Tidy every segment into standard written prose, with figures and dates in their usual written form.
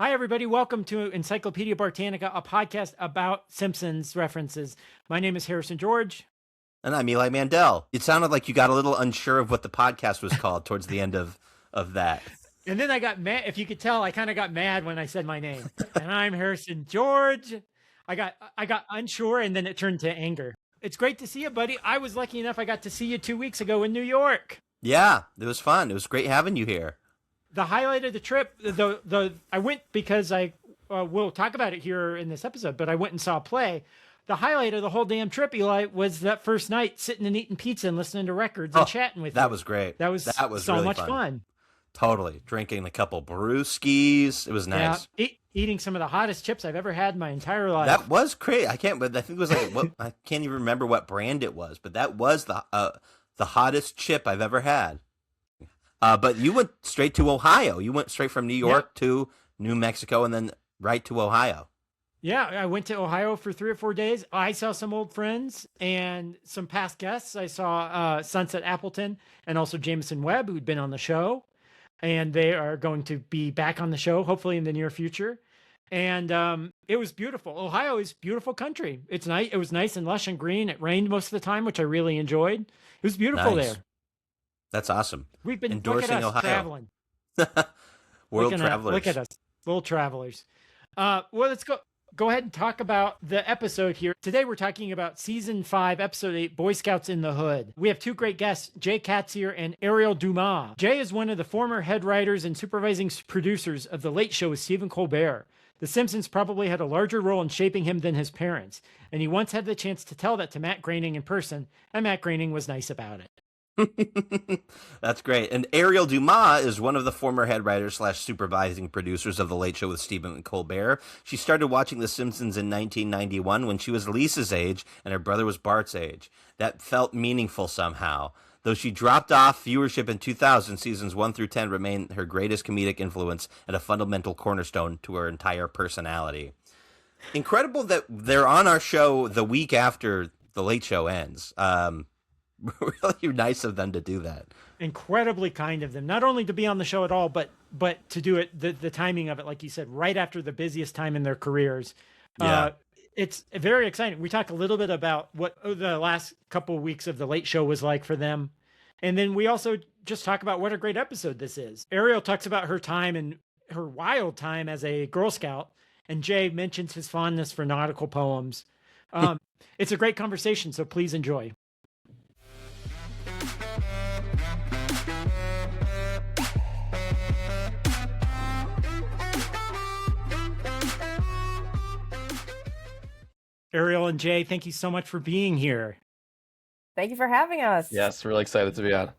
Hi, everybody. Welcome to Encyclopedia Britannica, a podcast about Simpsons references. My name is Harrison George. And I'm Eli Mandel. It sounded like you got a little unsure of what the podcast was called towards the end of that. And then I got mad. If you could tell, I kind of got mad when I said my name. And I'm Harrison George. I got unsure, and then it turned to anger. It's great to see you, buddy. I was lucky enough I got to see you 2 weeks ago in New York. Yeah, it was fun. It was great having you here. The highlight of the trip, I went because we'll talk about it here in this episode, but I went and saw a play. The highlight of the whole damn trip, Eli, was that first night sitting and eating pizza and listening to records and chatting with you. That was great. That was so really much fun. Totally. Drinking a couple brewskis. It was nice. Yeah, eating some of the hottest chips I've ever had in my entire life. That was great. I think it was like, I can't even remember what brand it was, but that was the hottest chip I've ever had. But you went straight to Ohio. You went straight from New York to New Mexico and then right to Ohio. Yeah, I went to Ohio for 3 or 4 days. I saw some old friends and some past guests. I saw Sunset Appleton and also Jameson Webb, who'd been on the show. And they are going to be back on the show, hopefully in the near future. And it was beautiful. Ohio is beautiful country. It's nice. It was nice and lush and green. It rained most of the time, which I really enjoyed. It was beautiful there. That's awesome. We've been endorsing look at us Ohio. Traveling. World travelers. Look at us, little travelers. Well, let's go ahead and talk about the episode here. Today we're talking about Season 5, Episode 8, Boy-Scouts in the Hood. We have two great guests, Jay Katsir and Ariel Dumas. Jay is one of the former head writers and supervising producers of The Late Show with Stephen Colbert. The Simpsons probably had a larger role in shaping him than his parents, and he once had the chance to tell that to Matt Groening in person, and Matt Groening was nice about it. That's great. And Ariel Dumas is one of the former head writers / supervising producers of The Late Show with Stephen Colbert. She started watching The Simpsons in 1991 when she was Lisa's age and her brother was Bart's age. That felt meaningful somehow. Though she dropped off viewership in 2000, seasons 1 through 10 remain her greatest comedic influence and a fundamental cornerstone to her entire personality. Incredible that they're on our show the week after The Late Show ends. Really nice of them to do that. Incredibly kind of them, not only to be on the show at all, but to do it, the timing of it, like you said, right after the busiest time in their careers. Yeah. It's very exciting. We talk a little bit about what the last couple of weeks of The Late Show was like for them. And then we also just talk about what a great episode this is. Ariel talks about her time and her wild time as a Girl Scout, and Jay mentions his fondness for nautical poems. It's a great conversation, so please enjoy. Ariel and Jay, thank you so much for being here. Thank you for having us. Yes, really excited to be on.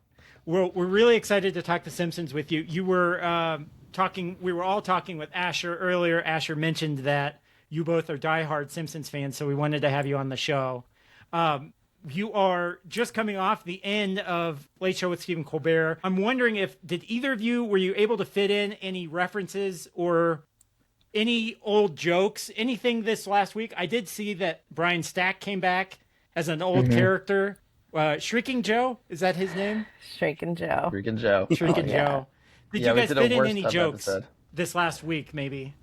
We're really excited to talk The Simpsons with you. You were we were all talking with Asher earlier. Asher mentioned that you both are diehard Simpsons fans, so we wanted to have you on the show. You are just coming off the end of Late Show with Stephen Colbert. I'm wondering did either of you, were you able to fit in any references or any old jokes, anything this last week? I did see that Brian Stack came back as an old character. Shrieking Joe, is that his name? Shrieking Joe. Shrieking Joe. Shrieking Joe. Did you guys fit in any jokes episode this last week, maybe?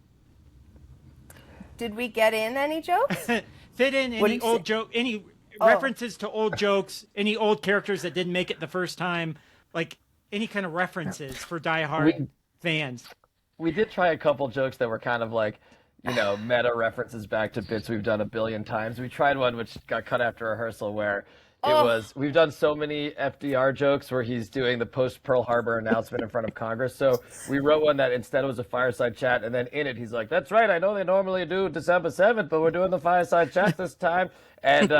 Did we get in any jokes? Fit in any old joke, any references to old jokes, any old characters that didn't make it the first time, like any kind of references for diehard fans. We did try a couple jokes that were kind of like, meta references back to bits we've done a billion times. We tried one which got cut after rehearsal where we've done so many FDR jokes where he's doing the post-Pearl Harbor announcement in front of Congress. So we wrote one that instead was a fireside chat, and then in it he's like, that's right, I know they normally do December 7th, but we're doing the fireside chat this time. And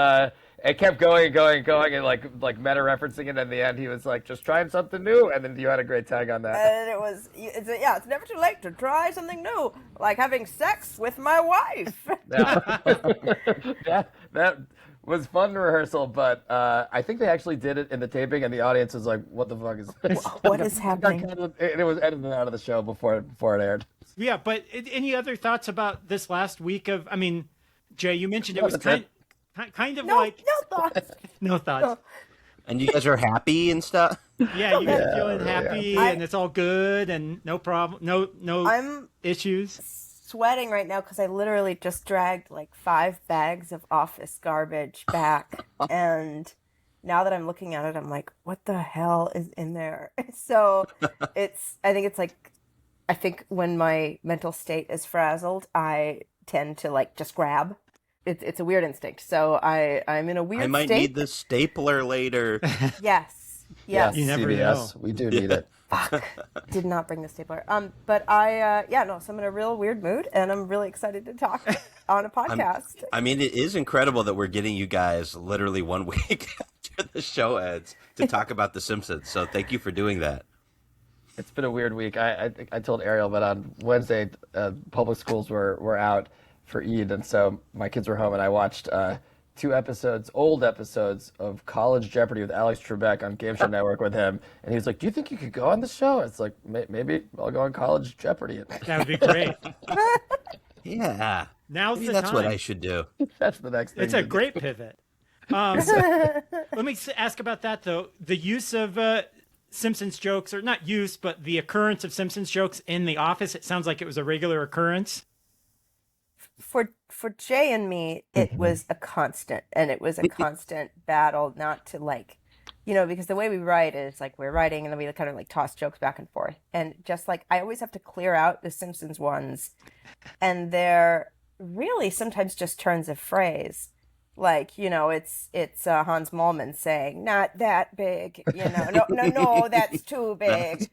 it kept going, and like meta referencing it. And in the end, he was like, just trying something new. And then you had a great tag on that. And it's never too late to try something new, like having sex with my wife. Yeah. that was fun rehearsal, but I think they actually did it in the taping, and the audience was like, what the fuck is this? What is happening? And it was edited out of the show before it aired. Yeah, but any other thoughts about this last week of, Jay, you mentioned it was kind of no like... thoughts. No thoughts. And you guys are happy and stuff? Yeah, you guys feeling really happy and it's all good and no problem, no I'm issues. sweating right now because I literally just dragged like 5 bags of office garbage back, and now that I'm looking at it, I'm like, what the hell is in there? So I think when my mental state is frazzled, I tend to like just grab. It's a weird instinct. So I'm in a weird I might state. need the stapler later. Yes. Yes. You never CBS, know. we do need it. Fuck. Did not bring the stapler. But so I'm in a real weird mood, and I'm really excited to talk on a podcast. I mean, it is incredible that we're getting you guys literally 1 week after the show ends to talk about The Simpsons. So thank you for doing that. It's been a weird week. I told Ariel, but on Wednesday, public schools were out for Eid, and so my kids were home, and I watched 2 old episodes of College Jeopardy with Alex Trebek on Game Show Network with him, and he was like, "Do you think you could go on the show?" It's like, maybe I'll go on College Jeopardy. That would be great. Yeah. Now's Maybe the that's time. what I should do. That's the next thing. It's a great pivot. Let me ask about that, though. The use of Simpsons jokes, or not use, but the occurrence of Simpsons jokes in The Office, it sounds like it was a regular occurrence. For Jay and me, it was a constant, and it was a constant battle not to like, because the way we write is like we're writing and then we kind of like toss jokes back and forth. And just like I always have to clear out the Simpsons ones, and they're really sometimes just turns of phrase. Like, it's Hans Mollman saying, not that big, no, that's too big.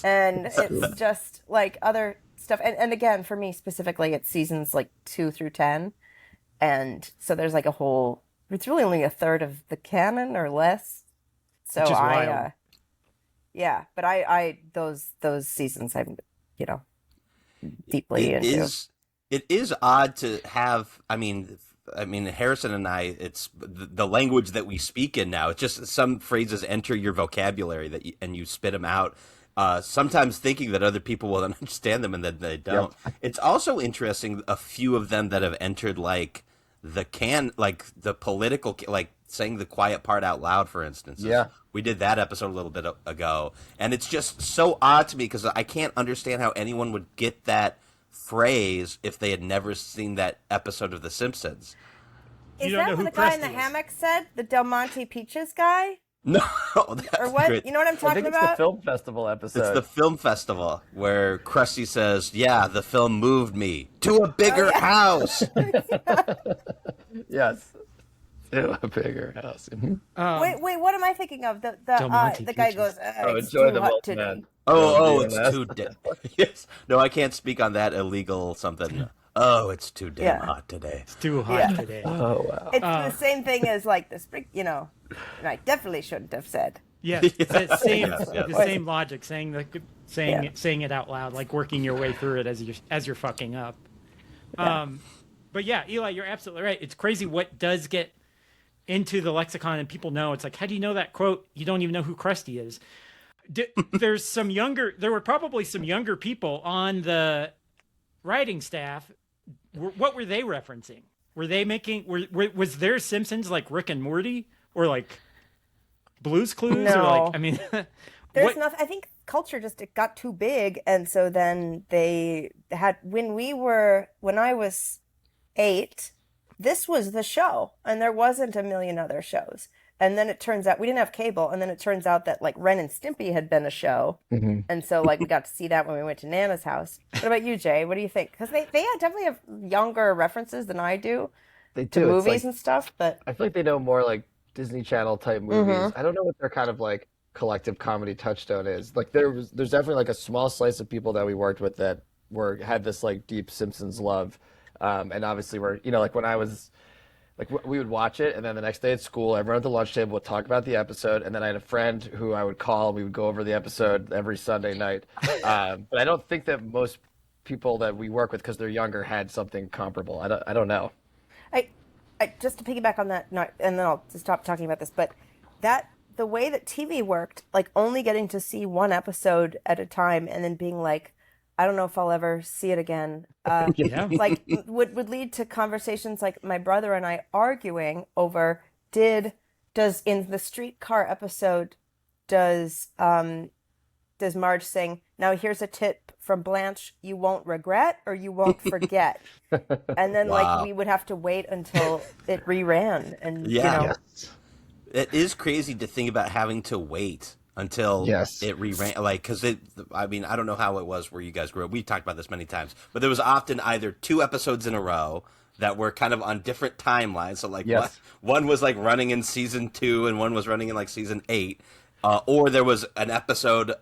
And it's just like other stuff. And again, for me specifically, it's seasons like 2 through 10. And so there's like it's really only a third of the canon or less. So Which is wild. But I those seasons I'm, deeply into. It is odd to have, I mean, Harrison and I, it's the language that we speak in now. It's just some phrases enter your vocabulary and you spit them out. Sometimes thinking that other people will understand them and then they don't. Yep. It's also interesting, a few of them that have entered like the political, like saying the quiet part out loud, for instance. Yeah. We did that episode a little bit ago. And it's just so odd to me because I can't understand how anyone would get that phrase if they had never seen that episode of The Simpsons. Is that what the guy in the hammock said? The Del Monte Peaches guy? No, that's or what? great. You know what I'm talking I think about? It's the film festival episode. It's the film festival where Krusty says, "Yeah, the film moved me to a bigger house." Yes, to a bigger house. Wait, what am I thinking of? The guy goes, "It's enjoy too the hot milk, today." man. It's too damn. Yes, no, I can't speak on that illegal something. Oh, it's too damn hot today. It's too hot today. Oh wow! It's the same thing as like the spring, and I definitely shouldn't have said. Yes, the same logic, saying it out loud, like working your way through it as you're fucking up. But yeah, Eli, you're absolutely right. It's crazy what does get into the lexicon, and people know. It's like, how do you know that quote? You don't even know who Krusty is. There were probably some younger people on the writing staff. What were they referencing? Were they was their Simpsons like Rick and Morty or like Blue's Clues? No. Or like, I mean, there's nothing. I think culture it got too big, and so then they had when I was 8, this was the show, and there wasn't a million other shows. And then it turns out we didn't have cable, and then it turns out that like Ren and Stimpy had been a show, and so like we got to see that when we went to Nana's house. What about you, Jay? What do you think? Because they definitely have younger references than I do. They do to movies and stuff, but I feel like they know more like Disney Channel type movies. I don't know what their kind of like collective comedy touchstone is. Like there's definitely like a small slice of people that we worked with that had this like deep Simpsons love, and obviously like when I was. Like we would watch it, and then the next day at school, everyone at the lunch table would talk about the episode, and then I had a friend who I would call, and we would go over the episode every Sunday night. But I don't think that most people that we work with, because they're younger, had something comparable. I don't know. I just to piggyback on that, and then I'll stop talking about this. But the way that TV worked, like only getting to see one episode at a time, and then being like, I don't know if I'll ever see it again. Like would lead to conversations like my brother and I arguing over did does in the streetcar episode, does Marge sing, "Now here's a tip from Blanche, you won't regret or you won't forget"? And then like Wow. we would have to wait until it reran, and Yeah. you know, It is crazy to think about having to wait until Yes. it reran. Like, because I mean, I don't know how it was where you guys grew up. We've talked about this many times, but there was often either 2 episodes in a row that were kind of on different timelines. So, like, Yes. one was like running in season 2 and one was running in like season 8. Or there was an episode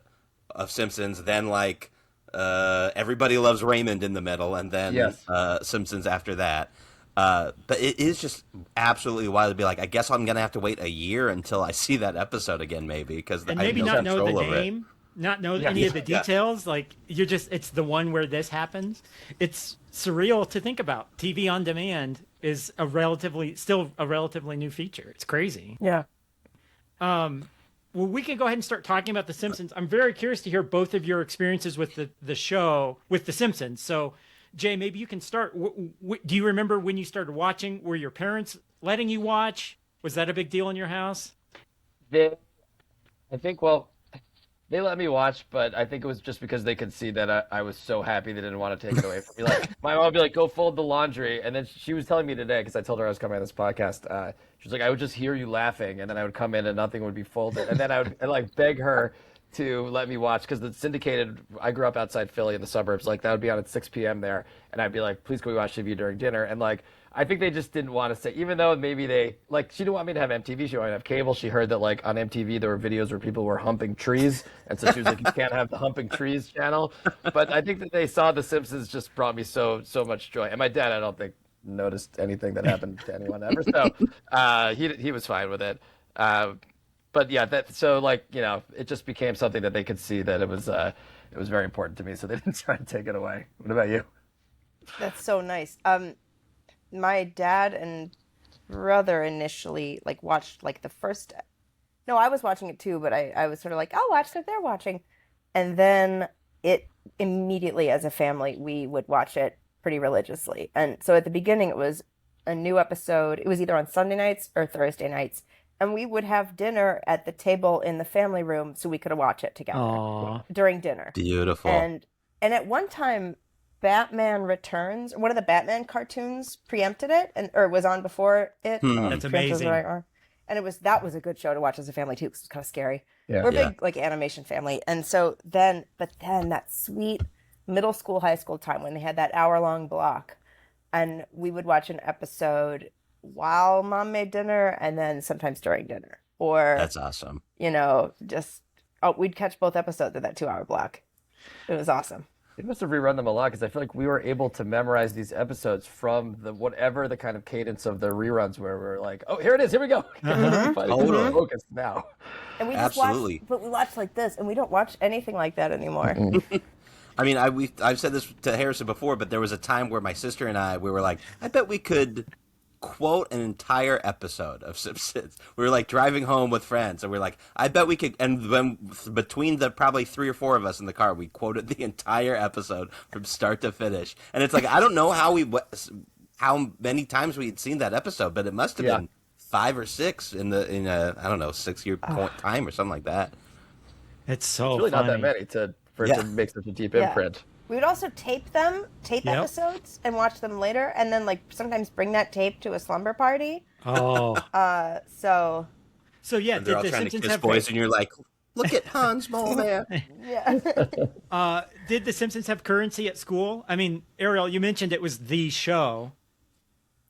of Simpsons, then like Everybody Loves Raymond in the middle, and then Yes. Simpsons after that. But it is just absolutely wild to be like, I guess I'm gonna have to wait a year until I see that episode again, maybe, because And I maybe have no not know the control over it. name, not know any of the details. Like it's the one where this happens. It's surreal to think about. TV on demand is still a relatively new feature. It's crazy. yeah. Well, we can go ahead and start talking about The Simpsons. I'm very curious to hear both of your experiences with the show, with The Simpsons. So, Jay, maybe you can start. Do you remember when you started watching? Were your parents letting you watch? Was that a big deal in your house? I think, well, they let me watch, but I think it was just because they could see that I was so happy they didn't want to take it away from me. Like, my mom would be like, "Go fold the laundry," and then she was telling me today, because I told her I was coming on this podcast. She was like, "I would just hear you laughing, and then I would come in and nothing would be folded," and then I'd like beg her to let me watch, because the syndicated. I grew up outside Philly in the suburbs, like that would be on at 6 p.m. there, and I'd be like, "Please, can we watch TV during dinner?" And like, I think they just didn't want to say, even though maybe they, like, she didn't want me to have MTV, she wanted to have cable. She heard that, like, on MTV there were videos where people were humping trees, and so she was like, "You can't have the humping trees channel." But I think that they saw The Simpsons just brought me so much joy. And my dad, I don't think, noticed anything that happened to anyone ever, so he was fine with it. But yeah, so, like, you know, it just became something that they could see that it was very important to me, so they didn't try to take it away. What about you? That's so nice. My dad and brother initially like watched like the first. No, I was watching it too, but I was sort of like, I'll watch what they're watching, and then it immediately, as a family, we would watch it pretty religiously. And so at the beginning, it was a new episode. It was either on Sunday nights or Thursday nights, and we would have dinner at the table in the family room so we could watch it together Aww. during dinner. Beautiful. And at one time, Batman Returns, one of the Batman cartoons, preempted it, or was on before it. That's amazing. And that was a good show to watch as a family too, because it was kind of scary. Yeah. We're a big like animation family, and so then that sweet middle school, high school time when they had that hour-long block, and we would watch an episode while Mom made dinner, and then sometimes during dinner, or That's awesome. you know, we'd catch both episodes of that 2-hour block. It was awesome. They must have rerun them a lot, because I feel like we were able to memorize these episodes from whatever the kind of cadence of the reruns where we're like, "Oh, here it is, here we go." Totally. Focused now. And we just Absolutely. we watch like this, and we don't watch anything like that anymore. I mean, I've said this to Harrison before, but there was a time where my sister and we were like, I bet we could quote an entire episode of Simpsons. We were like driving home with friends, and we are like, I bet we could. And then between the probably 3 or 4 of us in the car, we quoted the entire episode from start to finish. And it's like, I don't know how many times we had seen that episode, but it must have been 5 or 6 in a I don't know 6-year time or something like that. It's so It's really funny. not that many for it to make such a deep imprint. We would also tape episodes and watch them later, and then like sometimes bring that tape to a slumber party. Oh, So yeah. And they're Did all the trying to Simpsons kiss have boys, and you're like, look at Hans Mole there. yeah. Did the Simpsons have currency at school? I mean, Ariel, you mentioned it was the show.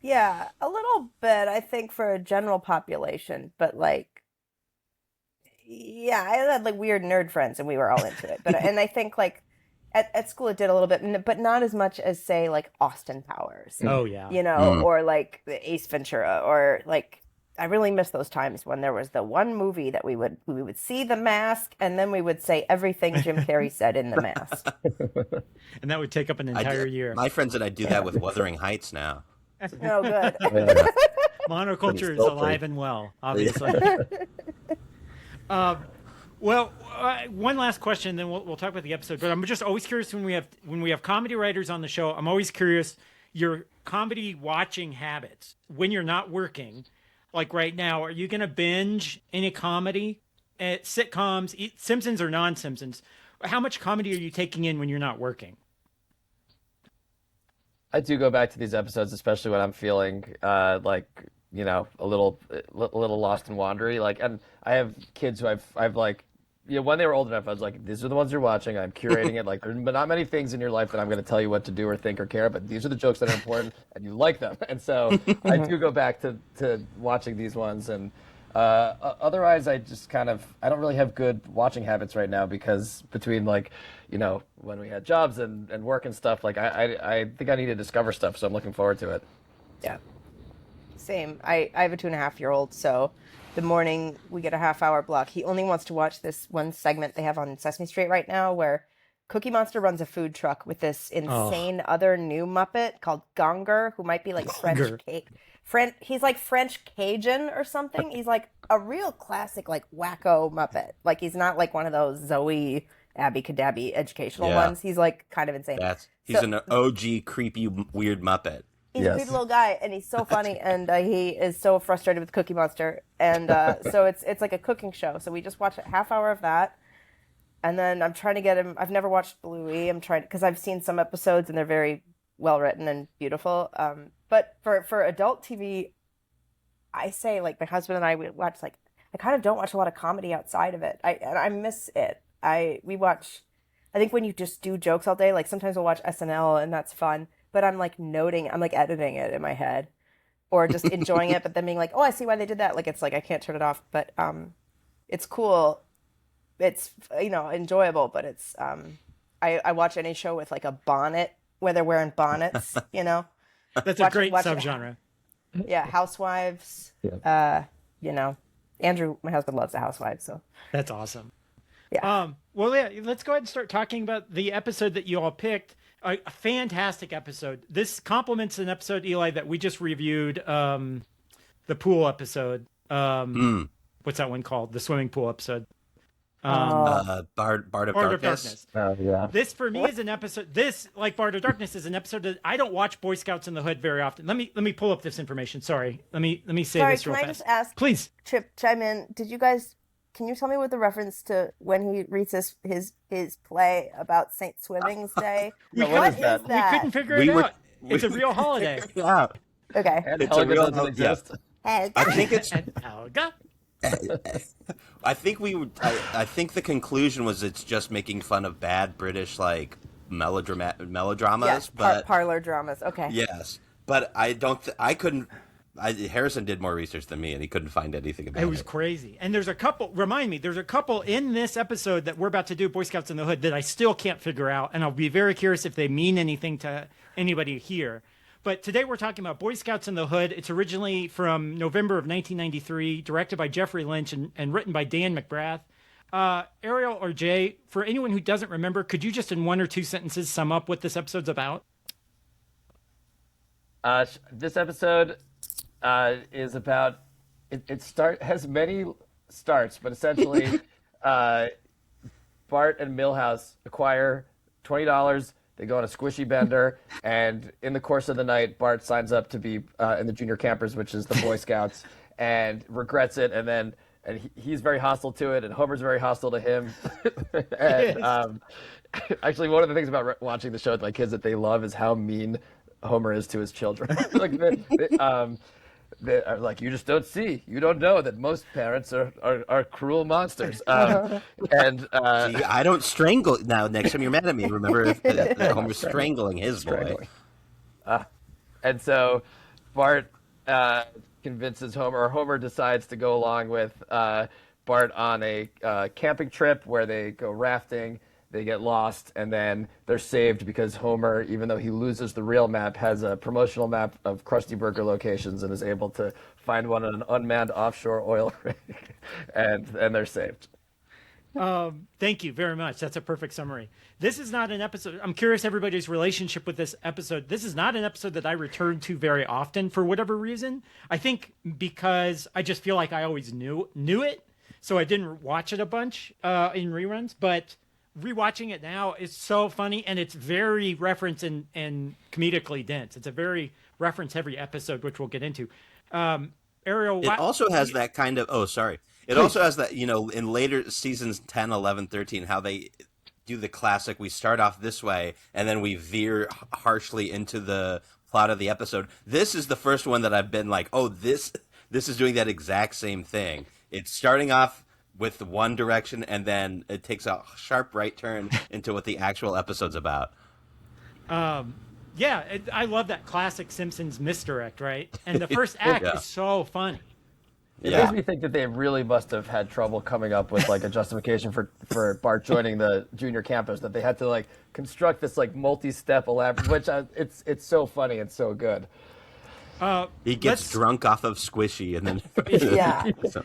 Yeah, a little bit, I think, for a general population, but like, yeah, I had like weird nerd friends, and we were all into it. But and I think like at school it did a little bit, but not as much as say like Austin Powers, Oh yeah. you know, or like the Ace Ventura, or like I really miss those times when there was the one movie that we would see The Mask, and then we would say everything Jim Carrey said in The Mask. And that would take up an entire year. My friends and I do that with Wuthering Heights now. Oh, good. Monoculture is Pretty alive and well, obviously. One last question, then we'll talk about the episode. But I'm just always curious when we have comedy writers on the show. I'm always curious your comedy watching habits when you're not working. like right now? Are you going to binge any comedy, sitcoms, Simpsons or non-Simpsons? How much comedy are you taking in when you're not working? I do go back to these episodes, especially when I'm feeling like a little lost and wandery. Like, and I have kids who I've like, when they were old enough, I was like, these are the ones you're watching. I'm curating it. Like, there's not many things in your life that I'm going to tell you what to do or think or care, but these are the jokes that are important, and you like them. And so I do go back to watching these ones, and otherwise, I just I don't really have good watching habits right now because between like, when we had jobs and work and stuff, like I think I need to discover stuff, so I'm looking forward to it. Yeah. Same. I have a 2.5-year-old, so the morning we get a half-hour block. He only wants to watch this one segment they have on Sesame Street right now where Cookie Monster runs a food truck with this insane other new Muppet called Gonger, who might be like he's like French Cajun or something. He's like a real classic, like wacko Muppet. Like he's not like one of those Zoe Abby Cadabby educational ones. He's like kind of insane. He's an OG creepy weird Muppet. He's a creepy little guy, and he's so funny, and he is so frustrated with Cookie Monster, and so it's like a cooking show. So we just watch a half hour of that, and then I'm trying to get him. I've never watched Bluey. I'm trying because I've seen some episodes, and they're very well written and beautiful. But for adult TV, I say like my husband and I we watch like I kind of don't watch a lot of comedy outside of it. I miss it. We watch. I think when you just do jokes all day, like sometimes we'll watch SNL, and that's fun. But I'm like I'm like editing it in my head or just enjoying it, but then being like, oh, I see why they did that. Like, it's like, I can't turn it off, but it's cool. It's, enjoyable, but it's, I watch any show with like a bonnet where they're wearing bonnets, That's a great subgenre. Yeah. Housewives, Andrew, my husband loves the Housewives. So that's awesome. Yeah. Well, yeah, let's go ahead and start talking about the episode that you all picked. A fantastic episode. This complements an episode, Eli, that we just reviewed, the pool episode. What's that one called? The swimming pool episode. Bard of Darkness. Oh, yeah. This for me is an episode. This, like Bard of Darkness, is an episode that I don't watch Boy-Scouts in the Hood very often. Let me pull up this information. Sorry. Let me say this real fast. Can I just ask? Please. Chip, chime in. Can you tell me what the reference to when he reads his play about Saint Swimming's Day? What is that? We couldn't figure it out. It's a real holiday. Yeah. Okay. And It's Helga a real doesn't exist. I think it's. And Helga. I think I think the conclusion was it's just making fun of bad British like melodramas, Yes, but parlor dramas. Okay. yes, but I don't. I couldn't. Harrison did more research than me, and he couldn't find anything about it. It was crazy. And there's a couple, there's a couple in this episode that we're about to do, Boy Scouts in the Hood, that I still can't figure out. And I'll be very curious if they mean anything to anybody here. But today we're talking about Boy Scouts in the Hood. It's originally from November of 1993, directed by Jeffrey Lynch and written by Dan McGrath. Ariel or Jay, for anyone who doesn't remember, could you just in one or two sentences sum up what this episode's about? This episode is about has many starts, but essentially Bart and Milhouse acquire $20. They go on a squishy bender, and in the course of the night, Bart signs up to be in the junior campers, which is the Boy Scouts, and regrets it, and he's very hostile to it, and Homer's very hostile to him. And actually, one of the things about watching the show with my kids that they love is how mean Homer is to his children. They're like, you just don't see, you don't know that most parents are cruel monsters. And See, I don't strangle now. Next time you're mad at me, remember that Homer's strangling his boy. And so Bart convinces Homer, or Homer decides to go along with Bart on a camping trip where they go rafting. They get lost, and then they're saved because Homer, even though he loses the real map, has a promotional map of Krusty Burger locations and is able to find one on an unmanned offshore oil rig, and they're saved. Thank you very much. That's a perfect summary. This is not an episode. I'm curious everybody's relationship with this episode. This is not an episode that I return to very often for whatever reason. I think because I just feel like I always knew it, so I didn't watch it a bunch in reruns, but rewatching it now is so funny, and it's very reference and comedically dense. It's a very reference heavy episode, which we'll get into. Ariel, It also has that kind of, oh, sorry. It also has that, in later seasons 10, 11, 13, how they do the classic, we start off this way, and then we veer harshly into the plot of the episode. This is the first one that I've been like, oh, this is doing that exact same thing. It's starting off with one direction, and then it takes a sharp right turn into what the actual episode's about. Yeah, I love that classic Simpsons misdirect, right? And the first act is so funny. It makes me think that they really must have had trouble coming up with like a justification for Bart joining the junior campus, that they had to like construct this like multi-step elaborate, which it's so funny and so good. He gets drunk off of Squishy, and then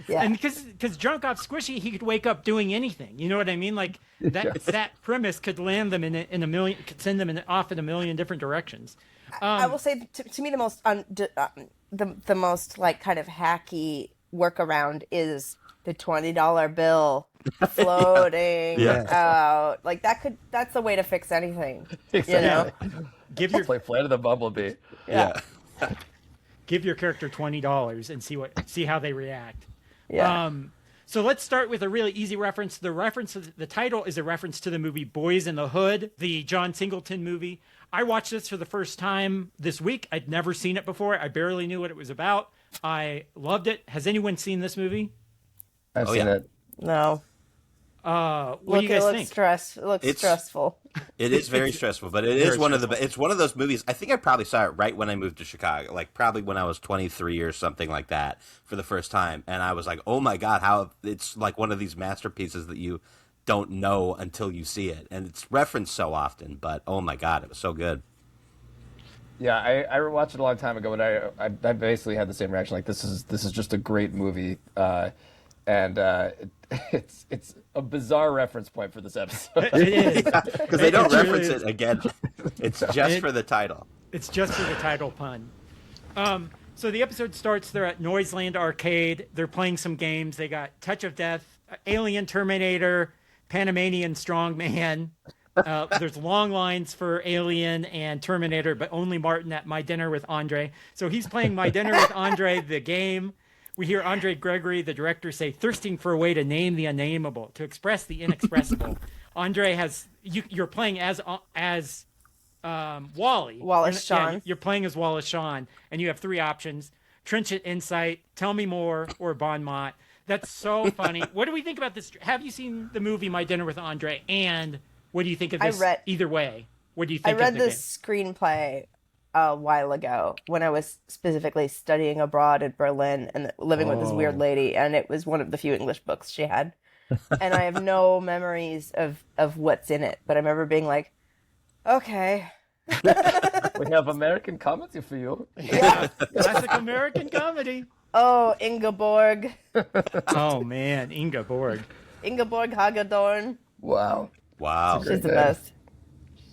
Yeah. And because drunk off Squishy, he could wake up doing anything. You know what I mean? Like that premise could land them in a million, could send them off in a million different directions. I will say, to me, the most the most like kind of hacky workaround is the $20 bill floating out. Like that's the way to fix anything. Exactly. You know? Give your Play Flight of the Bumblebee. Yeah. give your character $20 and see how they react. Yeah. So let's start with a really easy reference. The title is a reference to the movie Boys in the Hood, the John Singleton movie. I watched this for the first time this week. I'd never seen it before. I barely knew what it was about. I loved it. Has anyone seen this movie? I've seen it. No. What do you guys think? It looks stressful. It is very stressful, but it is it's one of those movies. I think I probably saw it right when I moved to Chicago, like probably when I was 23 or something like that for the first time. And I was like, oh my God, how it's like one of these masterpieces that you don't know until you see it. And it's referenced so often, but oh my God, it was so good. Yeah, I watched it a long time ago, but I basically had the same reaction. Like this is just a great movie, and it's a bizarre reference point for this episode. It is. Because they don't reference it again. It's just for the title. It's just for the title pun. So the episode starts, they're at Noiseland Arcade. They're playing some games. They got Touch of Death, Alien Terminator, Panamanian Strongman. There's long lines for Alien and Terminator, but only Martin at My Dinner with Andre. So he's playing My Dinner with Andre, the game. We hear Andre Gregory, the director, say, thirsting for a way to name the unnameable, to express the inexpressible. Andre you're playing as Wally. Wallace Shawn. Yeah, you're playing as Wallace Shawn, and you have three options: Trenchant Insight, Tell Me More, or Bon Mott. That's so funny. What do we think about this? Have you seen the movie My Dinner with Andre? And what do you think of this? Either way, what do you think? I read this screenplay a while ago when I was specifically studying abroad in Berlin and living with this weird lady, and it was one of the few English books she had. And I have no memories of what's in it, but I remember being like, okay. We have American comedy for you. Yeah, classic American comedy. Oh, Ingeborg. Oh man, Ingeborg. Ingeborg Hagedorn. Wow. She's the best.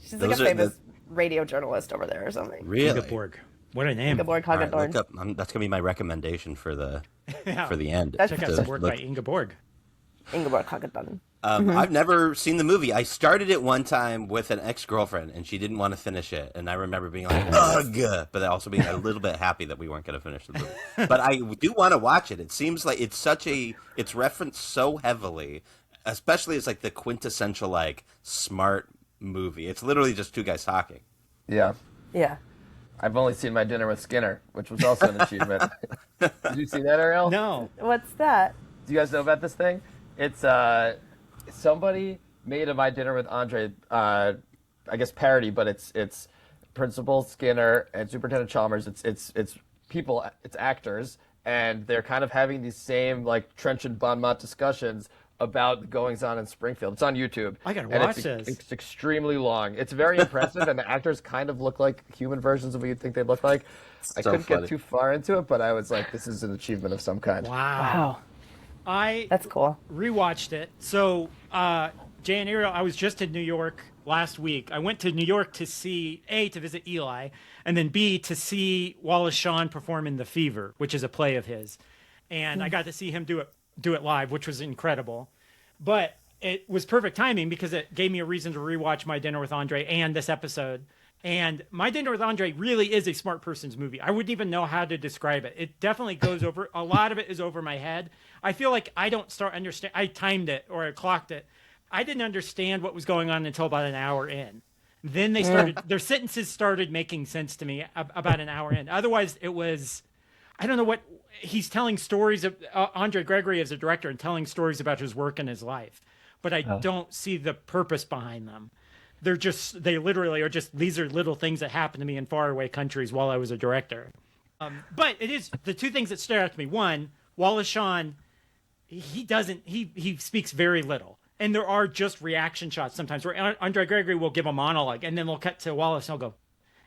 She's like a famous radio journalist over there or something. Really? Ingeborg. What a name. Ingeborg Hagedorn. Right, that's gonna be my recommendation for the end. Check out some work by Ingeborg. Ingeborg Hagedorn. I've never seen the movie. I started it one time with an ex-girlfriend, and she didn't want to finish it. And I remember being like, ugh, but also being a little bit happy that we weren't going to finish the movie. But I do want to watch it. It seems like it's referenced so heavily, especially as like the quintessential like smart movie. It's literally just two guys talking. Yeah. Yeah. I've only seen My Dinner with Skinner, which was also an achievement. Did you see that, Ariel? No. What's that? Do you guys know about this thing? It's somebody made a My Dinner with Andre, I guess parody, but it's Principal Skinner and Superintendent Chalmers. It's people, it's actors, and they're kind of having these same like trenchant Bon Mott discussions about the goings on in Springfield. It's on YouTube. I gotta watch this. It's extremely long. It's very impressive, and the actors kind of look like human versions of what you'd think they'd look like. I couldn't get too far into it, but I was like, this is an achievement of some kind. Wow. That's cool. Rewatched it. So, Jay and Ariel, I was just in New York last week. I went to New York to see, A, to visit Eli, and then B, to see Wallace Shawn perform in The Fever, which is a play of his. And I got to see him do it live, which was incredible. But it was perfect timing because it gave me a reason to rewatch My Dinner with Andre and this episode. And My Dinner with Andre really is a smart person's movie. I wouldn't even know how to describe it. It definitely goes over, a lot of it is over my head. I feel like I don't start understand. I timed it or I clocked it. I didn't understand what was going on until about an hour in. Then they started, their sentences started making sense to me about an hour in. Otherwise, it was, I don't know what, he's telling stories of, Andre Gregory as a director and telling stories about his work and his life. But I don't see the purpose behind them. They literally are just, these are little things that happened to me in faraway countries while I was a director. But it is the two things that stare out to me. One, Wallace Shawn, he speaks very little. And there are just reaction shots sometimes where Andre Gregory will give a monologue and then we'll cut to Wallace and he'll go,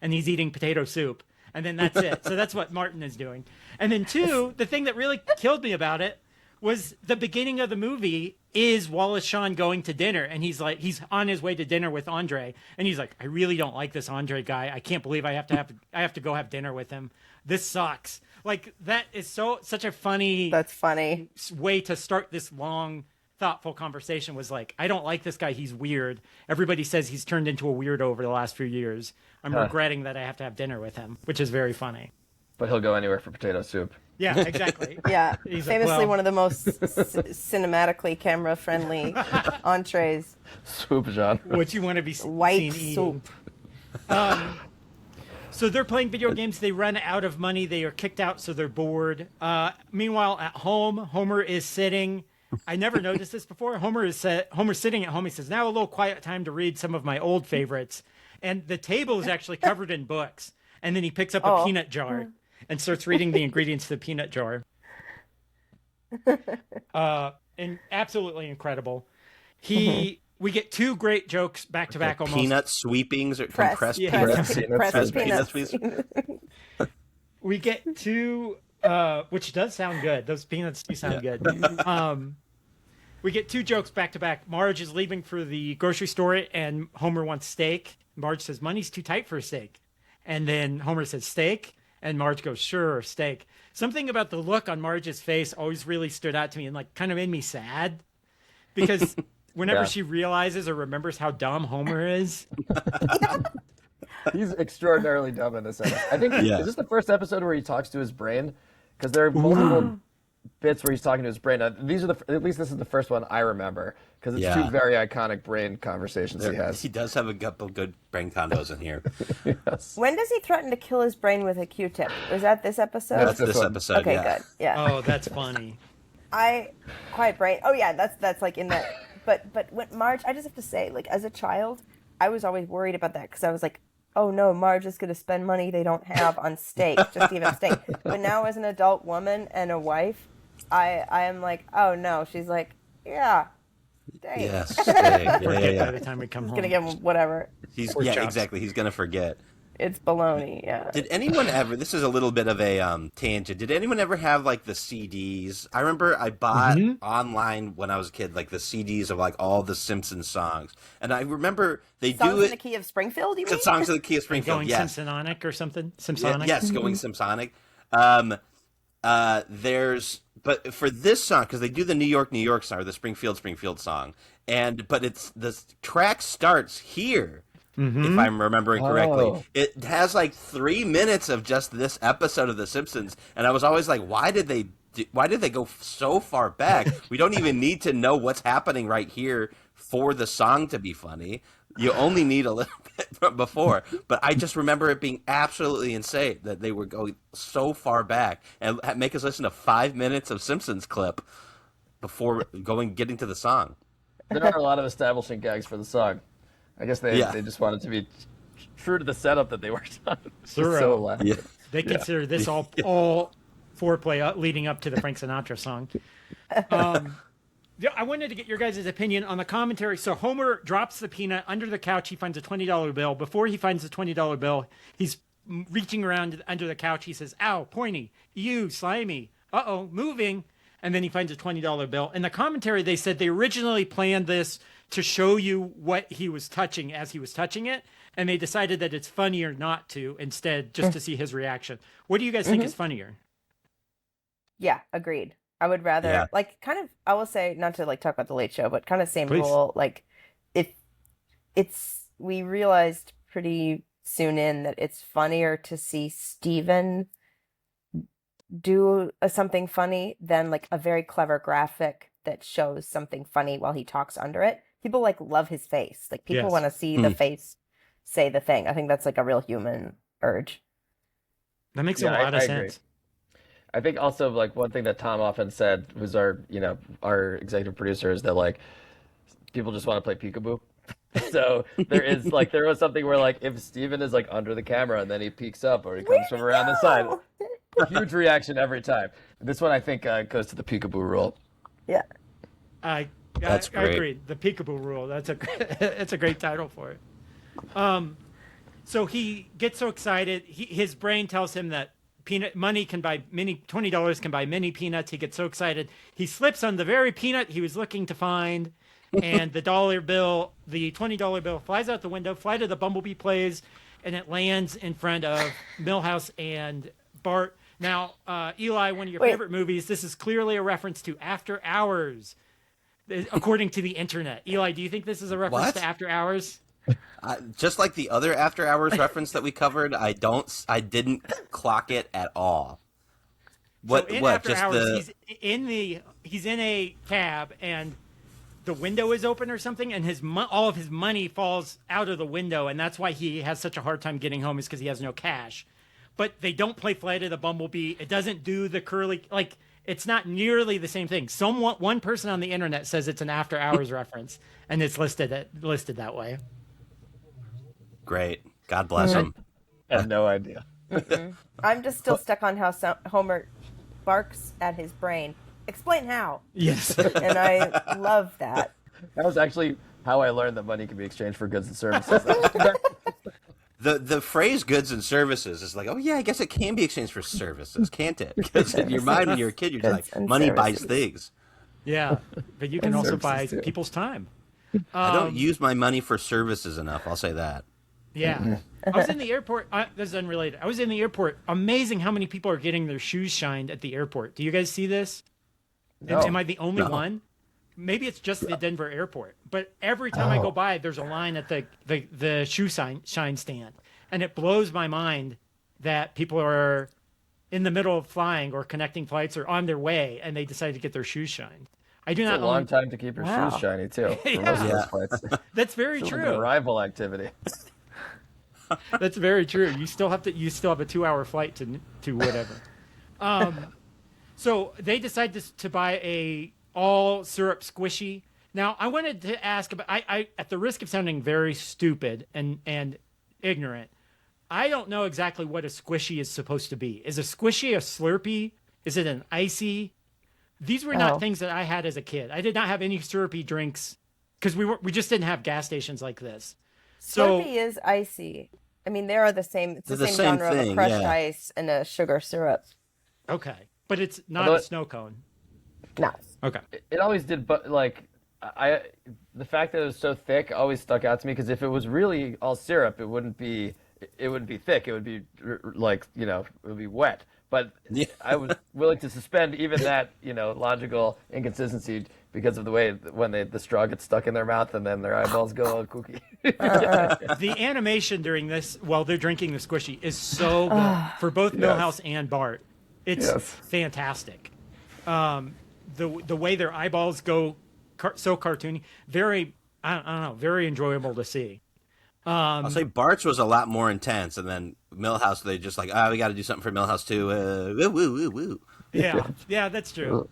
and he's eating potato soup. And then that's it. So that's what Martin is doing. And then two, the thing that really killed me about it was the beginning of the movie is Wallace Shawn going to dinner. And he's on his way to dinner with Andre. And he's like, I really don't like this Andre guy. I can't believe I have to go have dinner with him. This sucks. Like, that is such a funny. That's funny. Way to start this long, thoughtful conversation was like, I don't like this guy. He's weird. Everybody says he's turned into a weirdo over the last few years. I'm regretting that I have to have dinner with him, which is very funny. But he'll go anywhere for potato soup. Yeah, exactly. Yeah, He's famously like, one of the most cinematically camera-friendly entrees. Soup, John. What you want to be White seen soup. eating. So they're playing video games. They run out of money. They are kicked out, so they're bored. Meanwhile, at home, Homer is sitting. I never noticed this before. Homer's sitting at home. He says, now a little quiet time to read some of my old favorites. And the table is actually covered in books. And then he picks up a peanut jar and starts reading the ingredients to the peanut jar. And absolutely incredible. We get two great jokes back to back almost. Peanut sweepings or compressed Pressed peanuts. peanuts. We get two, which does sound good. Those peanuts do sound good. We get two jokes back to back. Marge is leaving for the grocery store and Homer wants steak. Marge says, money's too tight for a steak. And then Homer says, steak? And Marge goes, sure, steak. Something about the look on Marge's face always really stood out to me and like kind of made me sad. Because whenever she realizes or remembers how dumb Homer is. He's extraordinarily dumb in this episode. I think, is this the first episode where he talks to his brain? Because there are multiple bits where he's talking to his brain. At least this is the first one I remember, because it's two very iconic brain conversations he has. He does have a couple good brain condos in here. Yes. When does he threaten to kill his brain with a Q-tip? Was that this episode? That's this episode, Okay, good. Yeah. Oh, that's funny. Quiet brain. Oh yeah, that's like in that. But when Marge, I just have to say, like as a child, I was always worried about that because I was like, oh no, Marge is going to spend money they don't have on steak, just even steak. But now as an adult woman and a wife, I am like, oh no. She's like, yeah, steak. Yes, steak. Yeah. By the time we come home. Gonna give him whatever. Exactly. He's gonna forget. It's baloney. Yeah. Did anyone ever? This is a little bit of a tangent. Did anyone ever have like the CDs? I remember I bought online when I was a kid, like the CDs of like all the Simpsons songs, and I remember they Songs do it. in the Key of Springfield. You mean? Songs of the Key of Springfield. Going Yes. Simpsonic or something? Simpsonic? Yes, going Simpsonic. But for this song, because they do the New York song or the Springfield song, but it's the track starts here. If I'm remembering correctly, it has like 3 minutes of just this episode of The Simpsons, and I was always like, why did they go so far back? We don't even need to know what's happening right here for the song to be funny. You only need a little bit from before. But I just remember it being absolutely insane that they were going so far back and make us listen to 5 minutes of Simpsons clip before getting to the song. There are a lot of establishing gags for the song. I guess they just wanted to be true to the setup that they worked on. Thorough. They consider this all foreplay leading up to the Frank Sinatra song. I wanted to get your guys' opinion on the commentary. So Homer drops the peanut under the couch. He finds a $20 bill. Before he finds the $20 bill, he's reaching around under the couch. He says, ow, pointy, ew, slimy, uh-oh, moving. And then he finds a $20 bill. In the commentary, they said they originally planned this to show you what he was touching as he was touching it. And they decided that it's funnier not to, instead, just to see his reaction. What do you guys think is funnier? Yeah, agreed. I would rather, like, kind of, I will say, not to, like, talk about The Late Show, but kind of same rule. Like, we realized pretty soon in that it's funnier to see Stephen do something funny than like a very clever graphic that shows something funny while he talks under it. People like love his face. Like people Yes. want to see the face say the thing. I think that's like a real human urge. That makes Yeah, a lot of I agree. sense. I think also like one thing that Tom often said was our executive producer is that like people just want to play peekaboo. So there was something where like if Steven is like under the camera and then he peeks up or he comes from around the side, huge reaction every time. This one I think goes to the peekaboo rule. Yeah. That's I great. agree. The peekaboo rule. That's a great title for it. So he gets so excited. His brain tells him that money can buy $20 can buy many peanuts. He gets so excited. He slips on the very peanut he was looking to find, and the $20 bill flies out the window. Flight of the Bumblebee plays, and it lands in front of Milhouse and Bart. Now, Eli, one of your favorite movies, this is clearly a reference to After Hours, according to the internet. Eli, do you think this is a reference What? to After Hours? Just like the other After Hours reference that we covered, I didn't clock it at all. What? So in What? After Just Hours, he's in a cab and the window is open or something, and all of his money falls out of the window, and that's why he has such a hard time getting home, is because he has no cash. But they don't play Flight of the Bumblebee. It doesn't do the curly, like, it's not nearly the same thing. One person on the internet says it's an After Hours reference, and it's listed that way. Great. God bless him. I have no idea. I'm just still stuck on how Homer barks at his brain. Explain how. Yes. And I love that. That was actually how I learned that money can be exchanged for goods and services. The phrase "goods and services" is like, oh yeah, I guess it can be exchanged for services, can't it? Because in your mind, when you're a kid, you're just Goods like, and money buys services. things. Yeah, but you can also Services buy too. people's time. I don't use my money for services enough. I'll say that. Yeah. I was in the airport. This is unrelated. I was in the airport. Amazing how many people are getting their shoes shined at the airport. Do you guys see this? No. Am I the only No. one? Maybe it's just the Denver airport. But every time I go by, there's a line at the shoe shine stand. And it blows my mind that people are in the middle of flying or connecting flights or on their way, and they decide to get their shoes shined. I do It's not a long own... time to keep your Wow. shoes shiny too. For Yeah. most of Yeah. those flights. That's very It's like true. an arrival activity. That's very true. You still have a 2-hour flight to whatever. So they decide to buy a all syrup squishy. Now I wanted to ask about. I at the risk of sounding very stupid and ignorant, I don't know exactly what a squishy is supposed to be. Is a squishy a Slurpee? Is it an icy? These were not things that I had as a kid. I did not have any syrupy drinks because we just didn't have gas stations like this. So Slurpee is icy. I mean, they are the same. It's the They're the same same genre of a thing, crushed yeah. ice and a sugar syrup. okay, but it's not Although a it- snow cone. No. Okay. It always did, but like the fact that it was so thick always stuck out to me because if it was really all syrup, it wouldn't be thick. It would be like it would be wet. But Yeah. I was willing to suspend even that logical inconsistency because of the way when the straw gets stuck in their mouth and then their eyeballs go all kooky. The animation during this, while they're drinking the squishy, is so good for both Milhouse and Bart. It's Yes. fantastic. The way their eyeballs go so cartoony, very I don't know, very enjoyable to see. I'll say Bart's was a lot more intense, and then Millhouse, they just like, we got to do something for Millhouse too. Woo, woo, woo, woo. Yeah, that's true.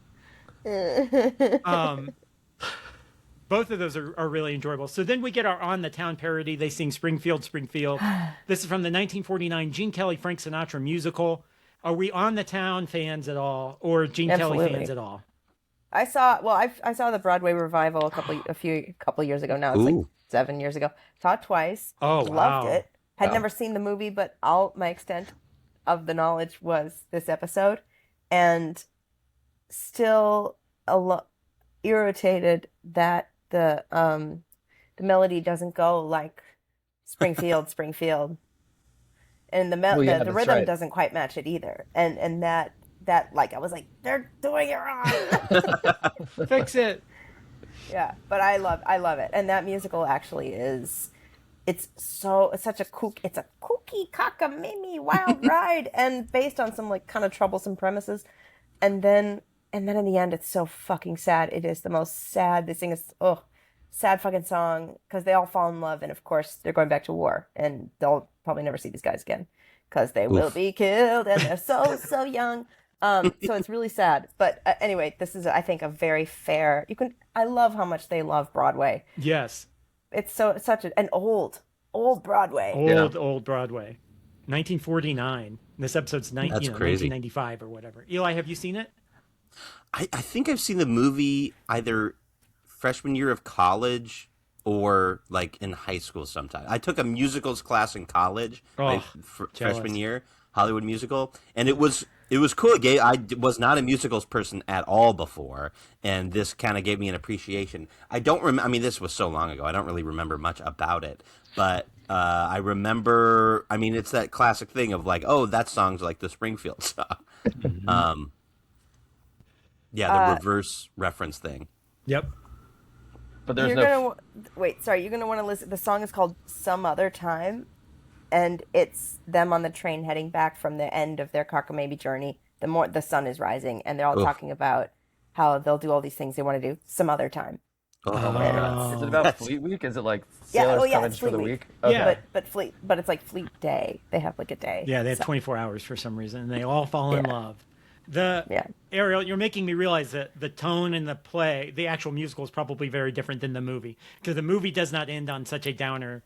Both of those are really enjoyable. So then we get our On the Town parody. They sing Springfield, Springfield. This is from the 1949 Gene Kelly Frank Sinatra musical. Are we On the Town fans at all, or Gene Kelly Absolutely. fans at all? I saw the Broadway revival a couple years ago now. It's like Ooh. 7 years ago. Saw it twice. Oh, Loved wow. it. Had Wow. never seen the movie, but all my extent of the knowledge was this episode, and still irritated that the melody doesn't go like Springfield, Springfield, and the Well, yeah, the that's rhythm right. doesn't quite match it either, and that like I was like, they're doing it wrong. Fix it. Yeah, but I love it, and that musical actually is it's such a it's a kooky cockamamie wild ride, and based on some like kind of troublesome premises, and then in the end it's so fucking sad. It is the most sad. They sing a sad fucking song because they all fall in love, and of course they're going back to war, and they'll probably never see these guys again because they will be killed, and they're so young. So it's really sad. But anyway, this is, I think, a very fair. I love how much they love Broadway. Yes. It's such an old Broadway. Old Broadway. 1949. This episode's 1995 or whatever. Eli, have you seen it? I think I've seen the movie either freshman year of college or like in high school sometime. I took a musicals class in college, freshman year, Hollywood musical, and it was cool. I was not a musicals person at all before, and this kind of gave me an appreciation. I don't remember. I mean, this was so long ago. I don't really remember much about it, but I remember. I mean, it's that classic thing of like, oh, that song's like the Springfield song. Mm-hmm. The reverse reference thing. Yep. But there's you're gonna want to listen. The song is called "Some Other Time." And it's them on the train heading back from the end of their cockamamie journey. The sun is rising, and they're all talking about how they'll do all these things they want to do some other time. Oh my God! Is it about Fleet Week? Is it like sailors coming for the week? Okay. Yeah, but it's like Fleet Day. They have like a day. Yeah, they have 24 hours for some reason, and they all fall in love. Ariel, you're making me realize that the tone in the play, the actual musical, is probably very different than the movie, because the movie does not end on such a downer.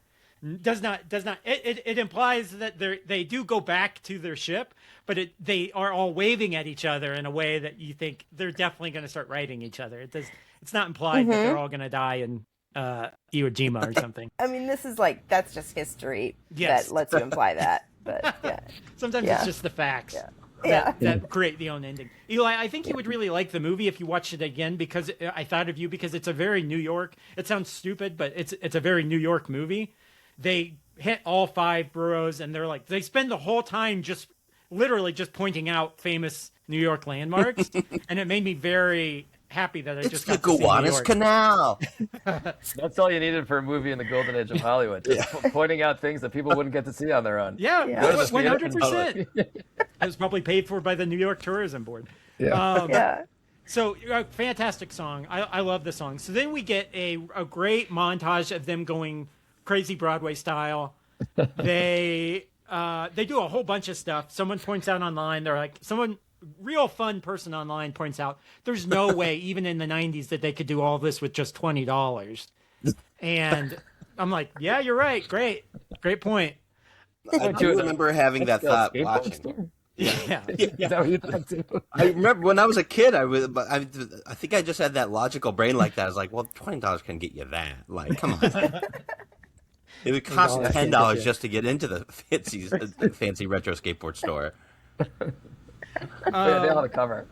Does not. It implies that they do go back to their ship, but they are all waving at each other in a way that you think they're definitely going to start writing each other. It's not implied that they're all going to die in Iwo Jima or something. I mean, this is like, that's just history that lets you imply that. But yeah, sometimes it's just the facts. That create the own ending. Eli, I think you would really like the movie if you watched it again, because I thought of you because it's a very New York. It sounds stupid, but it's a very New York movie. They hit all 5 boroughs, and they spend the whole time literally just pointing out famous New York landmarks, and it made me very happy that I just got to see New York. It's the Gowanus Canal. That's all you needed for a movie in the golden age of Hollywood. Just pointing out things that people wouldn't get to see on their own. Yeah, 100%. It was probably paid for by the New York Tourism Board. So, fantastic song. I love the song. So then we get a great montage of them going crazy Broadway style. They do a whole bunch of stuff. Someone points out online, real fun person online points out, there's no way, even in the 90s, that they could do all this with just $20. And I'm like, yeah, you're right. Great point. I do remember having that thought watching. Yeah. Is that what you thought too? I remember when I was a kid, I think I just had that logical brain like that. I was like, well, $20 can get you that. Like, come on. It would cost $10 just to get into the fancy retro skateboard store. They ought to cover.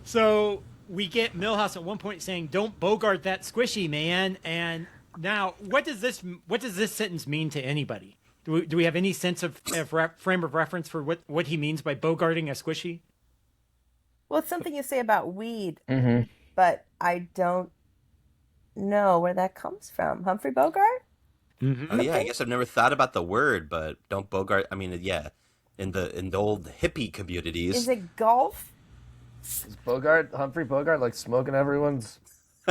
So we get Milhouse at one point saying, "Don't bogart that squishy, man." And now, what does this sentence mean to anybody? Do we have any sense of frame of reference for what he means by bogarting a squishy? Well, it's something you say about weed, but I don't know where that comes from. Humphrey Bogart? Mm-hmm. Oh yeah, I guess I've never thought about the word, but don't bogart. I mean, yeah, in the old hippie communities. Is it golf? Is Humphrey Bogart, like smoking everyone's?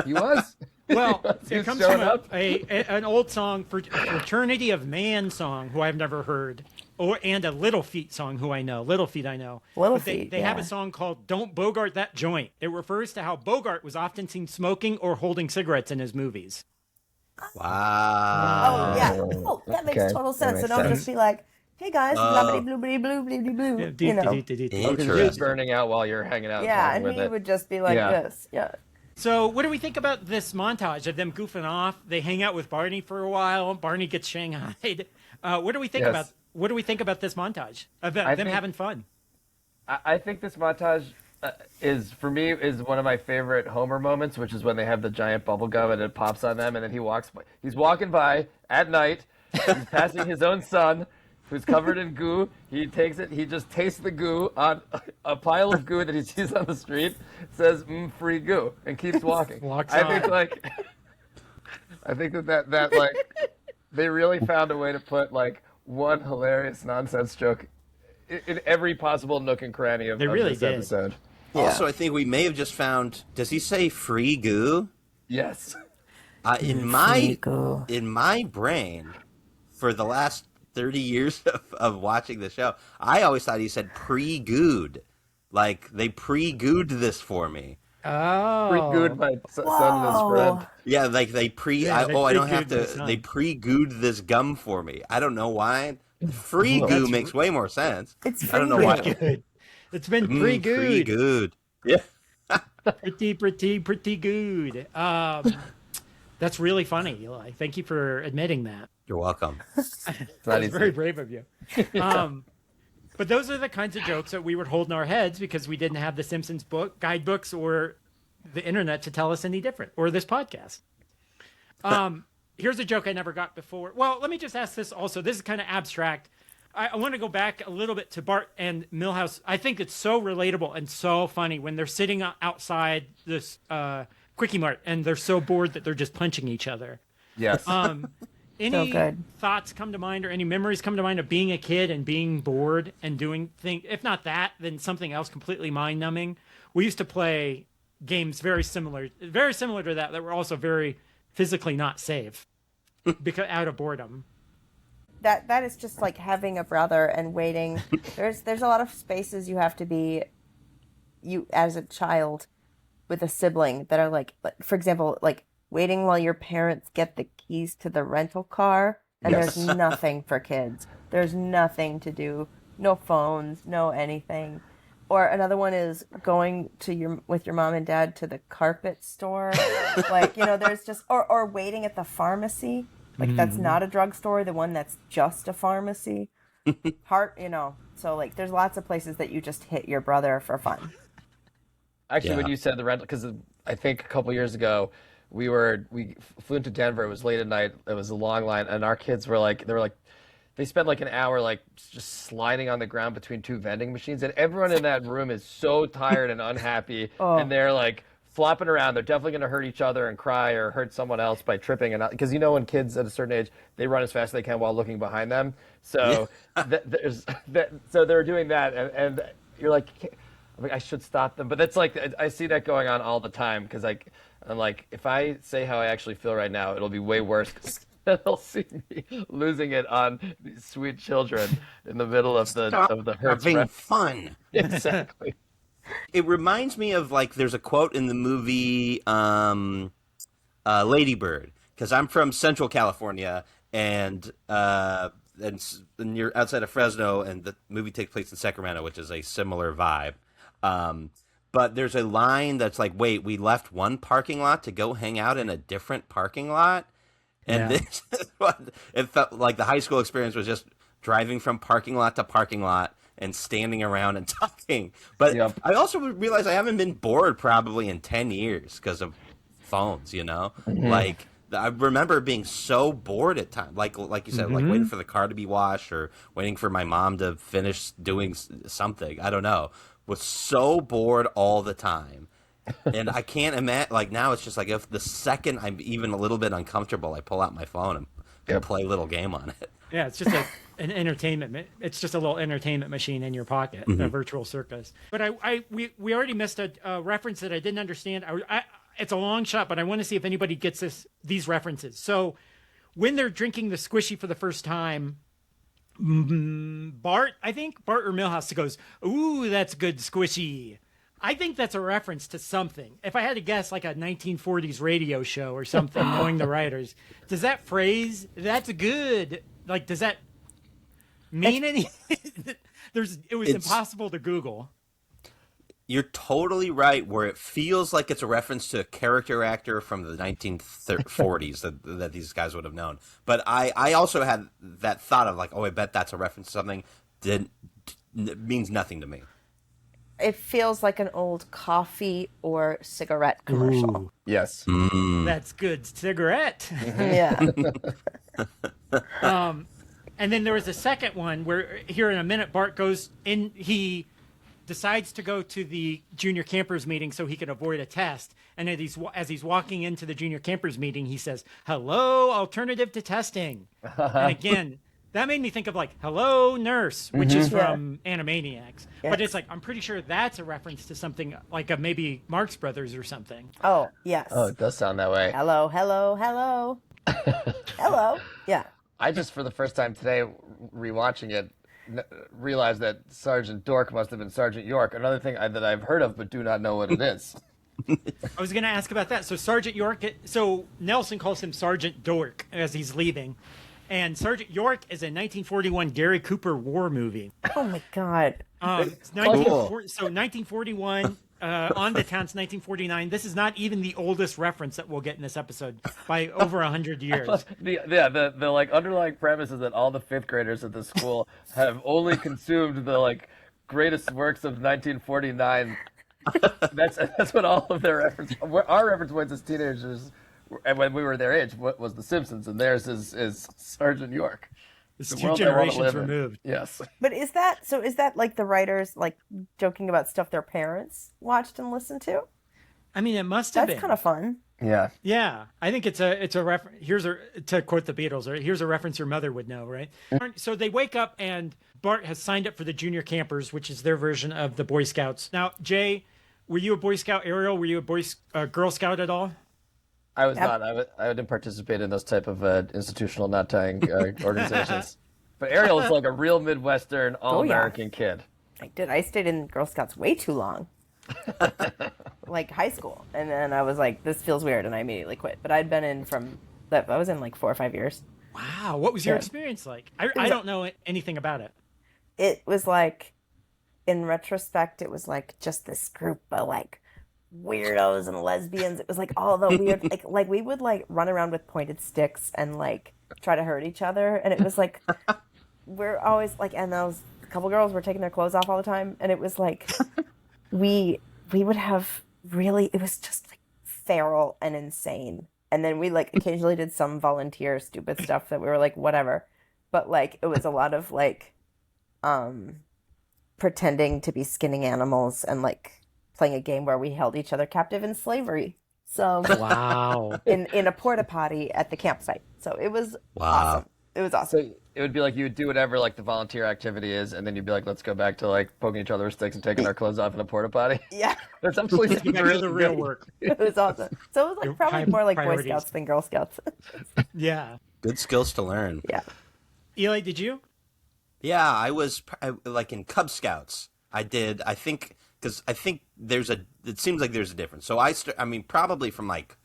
He was. Well, it comes from an old song, Fraternity of Man song, who I've never heard, and a Little Feat song, who I know. Little Feat, I know. They have a song called "Don't Bogart That Joint." It refers to how Bogart was often seen smoking or holding cigarettes in his movies. Wow. Oh yeah. Oh, that makes total sense. So don't just be like, "Hey guys, bloobity bloobity blue bloobity blue." You know. Interesting. Burning out while you're hanging out. Yeah, and he would just be like this. Yeah. So what do we think about this montage of them goofing off? They hang out with Barney for a while. Barney gets shanghaied. What do we think about? What do we think about this montage of them having fun? I think this montage is one of my favorite Homer moments, which is when they have the giant bubble gum and it pops on them, and then he's walking by at night. He's passing his own son, who's covered in goo. He takes it. He just tastes the goo on a pile of goo that he sees on the street. Says "free goo" and keeps walking. I think that They really found a way to put like one hilarious nonsense joke in every possible nook and cranny of this episode. Yeah. Also, I think we may have just found. Does he say free goo? Yes. In my brain, for the last 30 years of watching the show, I always thought he said pre-gooed. Like, they pre-gooed this for me. Oh. Pre-gooed my son and his friend. Yeah, like they I don't have to. son. They pre-gooed this gum for me. I don't know why. Free goo makes way more sense. It's I don't know why. Good. It's been pretty good. Pretty good. Yeah. Pretty good. That's really funny, Eli. Thank you for admitting that. You're welcome. That's very brave of you. But those are the kinds of jokes that we would hold in our heads because we didn't have the Simpsons guidebooks or the internet to tell us any different, or this podcast. Here's a joke I never got before. Well, let me just ask this also. This is kind of abstract. I want to go back a little bit to Bart and Milhouse. I think it's so relatable and so funny when they're sitting outside this Quickie Mart and they're so bored that they're just punching each other. Yes. Any good. thoughts come to mind or any memories come to mind of being a kid and being bored and doing things? If not that, then something else completely mind-numbing. We used to play games very similar to that were also very physically not safe because out of boredom. That is just like having a brother and waiting. There's a lot of spaces you have to be you as a child with a sibling that are like, for example, like waiting while your parents get the keys to the rental car, and Yes. there's nothing for kids. There's nothing to do. No phones, no anything. Or another one is going to with your mom and dad to the carpet store. Like, there's just or waiting at the pharmacy. Like that's not a drugstore, the one that's just a pharmacy. So like there's lots of places that you just hit your brother for fun. Actually, when you said the rental, because I think a couple years ago we flew into Denver. It was late at night. It was a long line, and our kids they spent like an hour like just sliding on the ground between two vending machines, and everyone in that room is so tired and unhappy, and they're like flopping around. They're definitely going to hurt each other and cry or hurt someone else by tripping, and because when kids at a certain age they run as fast as they can while looking behind them. So so they're doing that, and you're like. I'm like, I should stop them, but that's like I see that going on all the time because I'm like, if I say how I actually feel right now, it'll be way worse because they'll see me losing it on these sweet children in the middle of the Hertz Having fun. Exactly. It reminds me of like there's a quote in the movie Lady Bird, because I'm from Central California and you're outside of Fresno, and the movie takes place in Sacramento, which is a similar vibe. But there's a line that's like, wait, we left one parking lot to go hang out in a different parking lot? And this is what it felt like. The high school experience was just driving from parking lot to parking lot and standing around and talking. But I also realized I haven't been bored probably in 10 years because of phones, Mm-hmm. Like, I remember being so bored at times, like you said, like waiting for the car to be washed or waiting for my mom to finish doing something. I don't know. Was so bored all the time. And I can't imagine, like now it's just like if the second I'm even a little bit uncomfortable, I pull out my phone and play a little game on it. Yeah, it's just an entertainment. It's just a little entertainment machine in your pocket, a virtual circus. But we already missed a reference that I didn't understand. It's a long shot, but I want to see if anybody gets these references. So when they're drinking the squishy for the first time, Bart or Milhouse goes, "Ooh, that's good squishy." I think that's a reference to something. If I had to guess, like a 1940s radio show or something, knowing the writers, does that phrase, "that's good," like, does that mean anything? It was impossible to Google. You're totally right, where it feels like it's a reference to a character actor from the 1940s that these guys would have known. But I also had that thought of like, oh, I bet that's a reference to something that means nothing to me. It feels like an old coffee or cigarette commercial. Ooh. Yes. That's good cigarette. Yeah. And then there was a second one where here in a minute, Bart goes in, he decides to go to the junior campers meeting so he can avoid a test. And as he's walking into the junior campers meeting, he says, "Hello, alternative to testing." And again, that made me think of like "Hello, Nurse," which is from Animaniacs. Yes. But it's like, I'm pretty sure that's a reference to something like a maybe Marx Brothers or something. Oh, yes. Oh, it does sound that way. Hello, hello, hello. Hello. Yeah. I just, for the first time today, rewatching it, realized that Sergeant Dork must have been Sergeant York. Another thing that I've heard of but do not know what it is. I was going to ask about that. So Sergeant York, so Nelson calls him Sergeant Dork as he's leaving. And Sergeant York is a 1941 Gary Cooper war movie. Oh my God. So 1941, on the town's 1949. This is not even the oldest reference that we'll get in this episode by over 100 years. The like underlying premise is that all the fifth graders at the school have only consumed the like greatest works of 1949. That's what all of their our reference points as teenagers, and when we were their age, what was The Simpsons, and theirs is Sergeant York. It's The 2 world they wanna generations live in. removed. Yes. But is that like the writers like joking about stuff their parents watched and listened to? I mean, it must have That's been. kind of fun. Yeah. Yeah, I think it's a reference. To quote the Beatles, right? Here's a reference your mother would know, right? So they wake up and Bart has signed up for the junior campers, which is their version of the Boy Scouts. Now, Jay, were you a Boy Scout? Ariel, were you a Girl Scout at all? I was not. I didn't participate in those type of institutional knot tying organizations. But Ariel is like a real Midwestern, all-American kid. I did. I stayed in Girl Scouts way too long. Like high school. And then I was like, this feels weird, and I immediately quit. But I'd been in I was in like 4 or 5 years. Wow, what was your experience like? I don't know anything about it. It was like, in retrospect, it was like just this group of like weirdos and lesbians. It was like all the weird, like we would like run around with pointed sticks and like try to hurt each other. And it was like, we're always like, and those couple girls were taking their clothes off all the time. And it was like, we would have it was just like feral and insane. And then we like occasionally did some volunteer stupid stuff that we were like, whatever. But like, it was a lot of like, pretending to be skinning animals and like playing a game where we held each other captive in slavery. So Wow. in a porta potty at the campsite. So it was awesome. It was awesome. So it would be like you would do whatever like the volunteer activity is, and then you'd be like, let's go back to like poking each other with sticks and taking our clothes off in a porta potty. Yeah, That's absolutely Let's get back to the real work. it was awesome. So it was like Your probably more like Boy priorities. Scouts than Girl Scouts. Yeah. Good skills to learn. Yeah. Eli, did you? Yeah, I was like in Cub Scouts. I think it seems like there's a difference. So I mean, probably from like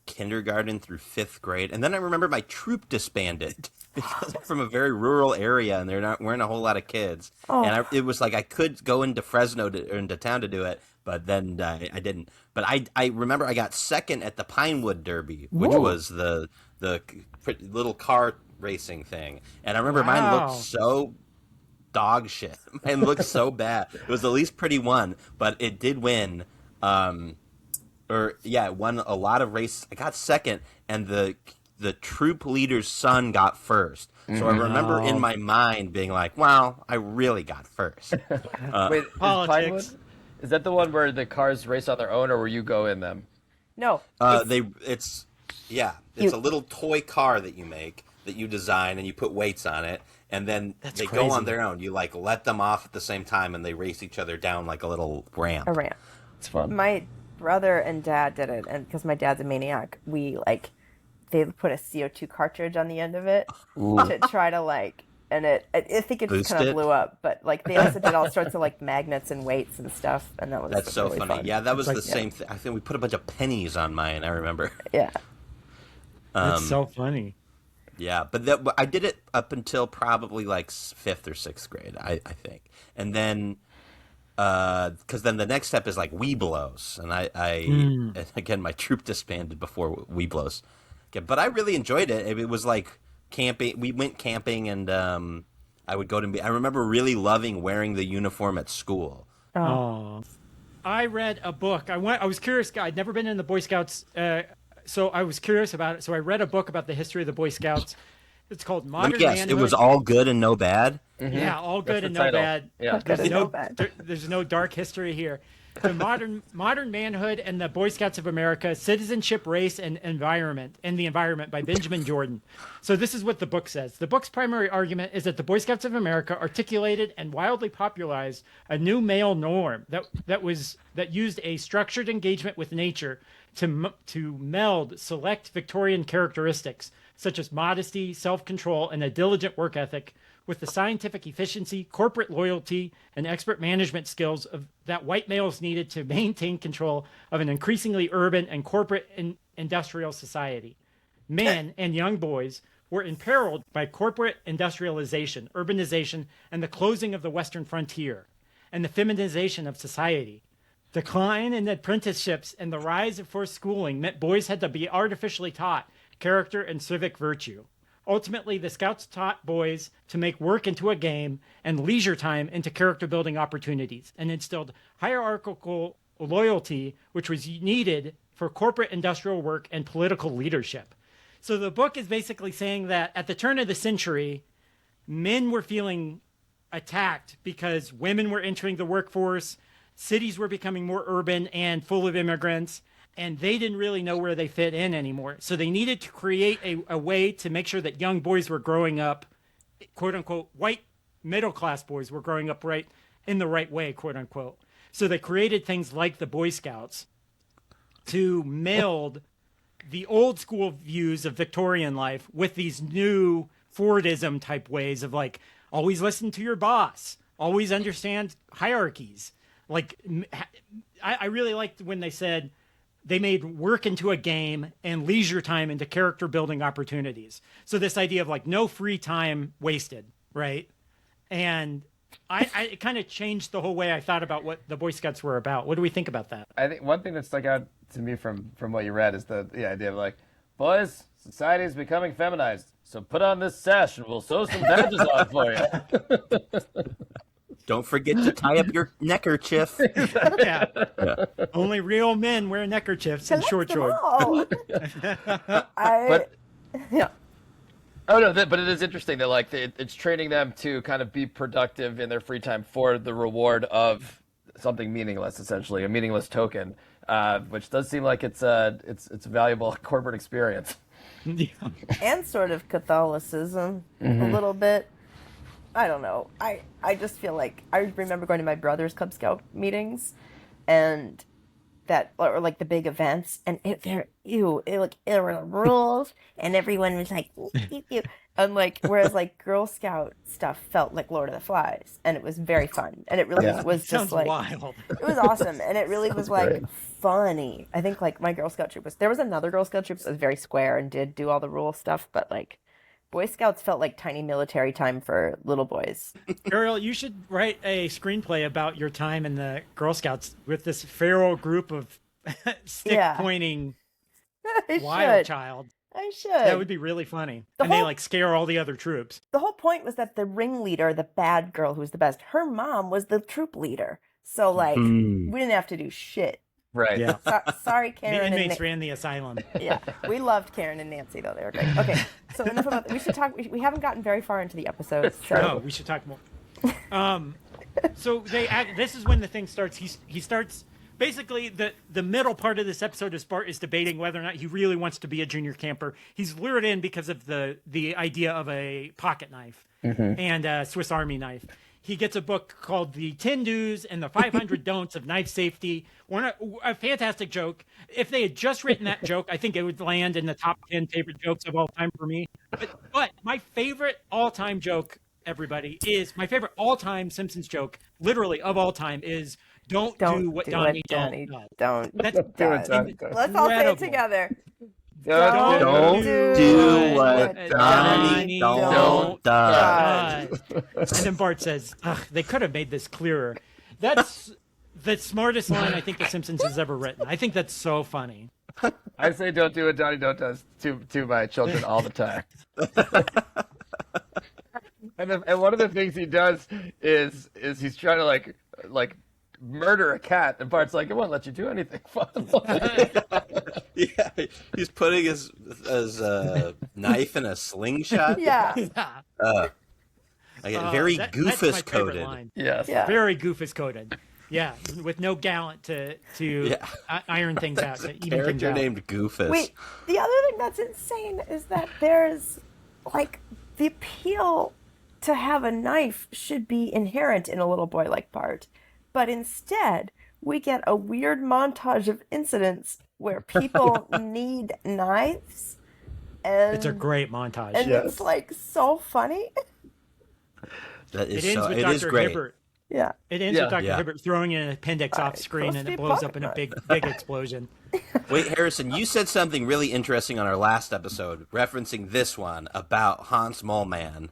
kindergarten through 5th grade. And then I remember my troop disbanded because I'm from a very rural area and weren't a whole lot of kids. Oh. And it was like I could go into Fresno or into town to do it, but then I didn't. But I remember I got second at the Pinewood Derby, which was the little car racing thing. And I remember mine looked so dog shit. Mine looked so bad. It was the least pretty one, but it did win. It won a lot of races. I got second, and the troop leader's son got first. So I remember in my mind being like, "Wow, I really got first." Wait, Politics. Is that the one where the cars race on their own, or where you go in them? No. It's a little toy car that you make, that you design, and you put weights on it, and then they go on their own. You like let them off at the same time, and they race each other down like a little ramp. A ramp. It's fun. My brother and dad did it, and because my dad's a maniac, they put a CO2 cartridge on the end of it to try to and I think it just kind of blew up. But like they also did all sorts of like magnets and weights and stuff, and That's so really funny. fun. Yeah, that was the same thing. I think we put a bunch of pennies on mine. I remember. Yeah. That's so funny. Yeah, but I did it up until probably like 5th or 6th grade, I think, and then because then the next step is like Weeblos, and and again my troop disbanded before Weeblos. Yeah, but I really enjoyed it. It was like camping. We went camping, and I would go to. I remember really loving wearing the uniform at school. Oh. I read a book. I was curious. I'd never been in the Boy Scouts, so I was curious about it. So I read a book about the history of the Boy Scouts. It's called Let Modern me guess, Manhood. it was all good and no bad. Yeah, all good That's and the no title. bad. Yeah. Good and no bad. There's no dark history here. The modern manhood and the Boy Scouts of America: Citizenship, Race, and the Environment by Benjamin Jordan. So this is what the book says. The book's primary argument is that the Boy Scouts of America articulated and wildly popularized a new male norm that used a structured engagement with nature to meld select Victorian characteristics such as modesty, self-control, and a diligent work ethic with the scientific efficiency, corporate loyalty, and expert management skills that white males needed to maintain control of an increasingly urban and corporate industrial society. Men and young boys were imperiled by corporate industrialization, urbanization, and the closing of the Western frontier, and the feminization of society. Decline in apprenticeships and the rise of forced schooling meant boys had to be artificially taught character and civic virtue. Ultimately, the Scouts taught boys to make work into a game and leisure time into character-building opportunities, and instilled hierarchical loyalty, which was needed for corporate industrial work and political leadership. So the book is basically saying that at the turn of the century, men were feeling attacked because women were entering the workforce, cities were becoming more urban and full of immigrants, and they didn't really know where they fit in anymore. So they needed to create a way to make sure that young boys were growing up, quote unquote, white middle class boys were growing up right in the right way, quote unquote. So they created things like the Boy Scouts to meld the old school views of Victorian life with these new Fordism type ways of like, always listen to your boss, always understand hierarchies. Like, I really liked when they said, they made work into a game and leisure time into character building opportunities. So this idea of like no free time wasted, right? And I kind of changed the whole way I thought about what the Boy Scouts were about. What do we think about that? I think one thing that stuck out to me from what you read is the idea of like, boys, society is becoming feminized, so put on this sash and we'll sew some badges on for you. Don't forget to tie up your neckerchief. Yeah. Only real men wear neckerchiefs and short shorts. Yeah. Oh no, but it is interesting that like it's training them to kind of be productive in their free time for the reward of something meaningless, essentially a meaningless token, which does seem like it's a valuable corporate experience. Yeah. And sort of Catholicism a little bit. I don't know. I just feel like I remember going to my brother's Cub Scout meetings, and that or like the big events, and there were the rules, and everyone was like, ew. And like whereas like Girl Scout stuff felt like Lord of the Flies, and it was very fun, and it really was just Sounds like wild. it was awesome, and it really was like great. funny. I think like my Girl Scout troop there was another Girl Scout troop that was very square and did do all the rule stuff, but like Boy Scouts felt like tiny military time for little boys. Ariel, you should write a screenplay about your time in the Girl Scouts with this feral group of stick-pointing wild child. I should. That would be really funny. They like scare all the other troops. The whole point was that the ringleader, the bad girl who was the best, her mom was the troop leader. So like we didn't have to do shit. Right. Yeah. Sorry, The Karen. inmates ran the asylum. Yeah, we loved Karen and Nancy though; they were great. Okay, so enough about. We should talk. We haven't gotten very far into the episode. So. No, we should talk more. So this is when the thing starts. He starts basically the middle part of this episode is debating whether or not he really wants to be a junior camper. He's lured in because of the idea of a pocket knife and a Swiss Army knife. He gets a book called The 10 Do's and the 500 Don'ts of Knife Safety. A fantastic joke. If they had just written that joke, I think it would land in the top 10 favorite jokes of all time for me. But my favorite all-time joke, everybody, is my favorite all-time Simpsons joke, literally of all time, is don't do what Donnie does. Don't. That's Let's all say it together. Don't do what Donnie don't does. And then Bart says, "Ugh, they could have made this clearer." That's the smartest line I think The Simpsons has ever written. I think that's so funny. I say don't do what Donnie don't does to my children all the time. And one of the things he does is he's trying to like murder a cat, and Bart's like, "It won't let you do anything fun." Yeah, he's putting his knife in a slingshot. Yeah. Very that's my goofus favorite coded. line. Yes. Yeah. Very goofus coded. Yeah, with no gallant to Yeah. iron things out, to even things Character out. named Goofus. Wait, the other thing that's insane is that there's like the appeal to have a knife should be inherent in a little boy like Bart, but instead we get a weird montage of incidents where people need knives, and It's a great montage. and Yes. it's like so funny. That is It ends with it is Dr. great. Hibbert. Yeah. It ends Yeah. with Dr. Yeah. Hibbert throwing an appendix off screen, and it blows up in a big explosion. Wait, Harrison, you said something really interesting on our last episode, referencing this one about Hans Moleman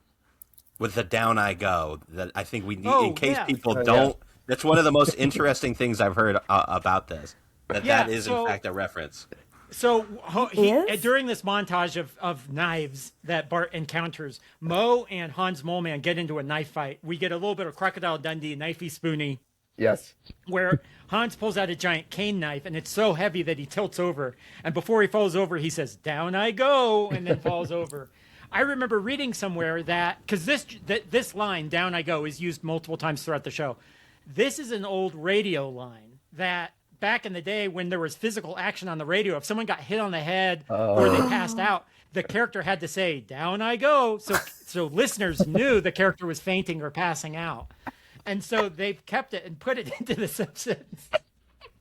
with the Down I Go. That I think we need, Oh, in case yeah. people Oh, don't. That's one of the most interesting things I've heard about this. That Yeah, is so- in fact a reference. So Is? during this montage of knives that Bart encounters, Moe and Hans Moleman get into a knife fight. We get a little bit of Crocodile Dundee, knifey spoony, Yes. where Hans pulls out a giant cane knife, and it's so heavy that he tilts over. And before he falls over, he says, "Down I go," and then falls over. I remember reading somewhere that, because this line, "Down I go," is used multiple times throughout the show. This is an old radio line that back in the day when there was physical action on the radio, if someone got hit on the head or they passed out, the character had to say, "Down I go." So listeners knew the character was fainting or passing out. And so they've kept it and put it into The Simpsons.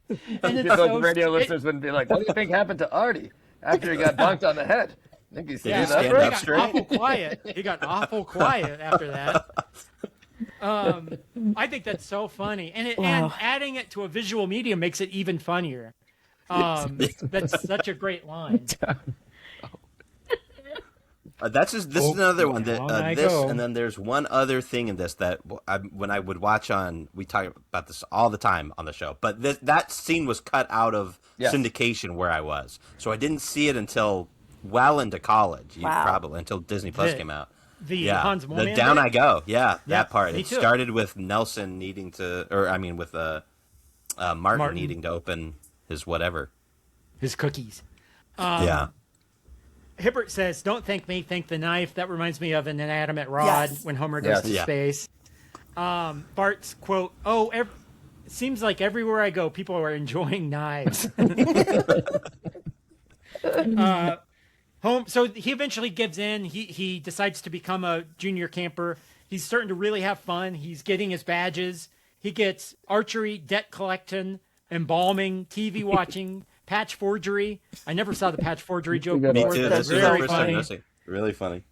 And it's Just like so radio it- listeners wouldn't be like, "What do you think happened to Artie after he got bonked on the head?" I think he's Yeah, standing stand he up upright. got straight. awful quiet. He got awful quiet after that. I think that's so funny, and and adding it to a visual medium makes it even funnier. That's such a great line. This is another one that down I this, go. and then there's one other thing in this that when I would watch we talk about this all the time on the show, but that scene was cut out of Yes. syndication where I was, so I didn't see it until well into college, Wow. probably until Disney Plus The- came out. The Hans the Moleman Down bit? I Go, yeah, Yeah, that part. me It too. started with Nelson needing to, with Martin needing to open his whatever. his cookies. Yeah. Hibbert says, "Don't thank me, thank the knife." That reminds me of an inanimate rod Yes. when Homer goes Yes. to Yeah. space. Bart's quote, "Oh, seems like everywhere I go, people are enjoying knives." So he eventually gives in. He decides to become a junior camper. He's starting to really have fun. He's getting his badges. He gets archery, debt collecting, embalming, TV watching, patch forgery. I never saw the patch forgery joke Me Me before. too. but This is very the first time funny. noticing. Really funny.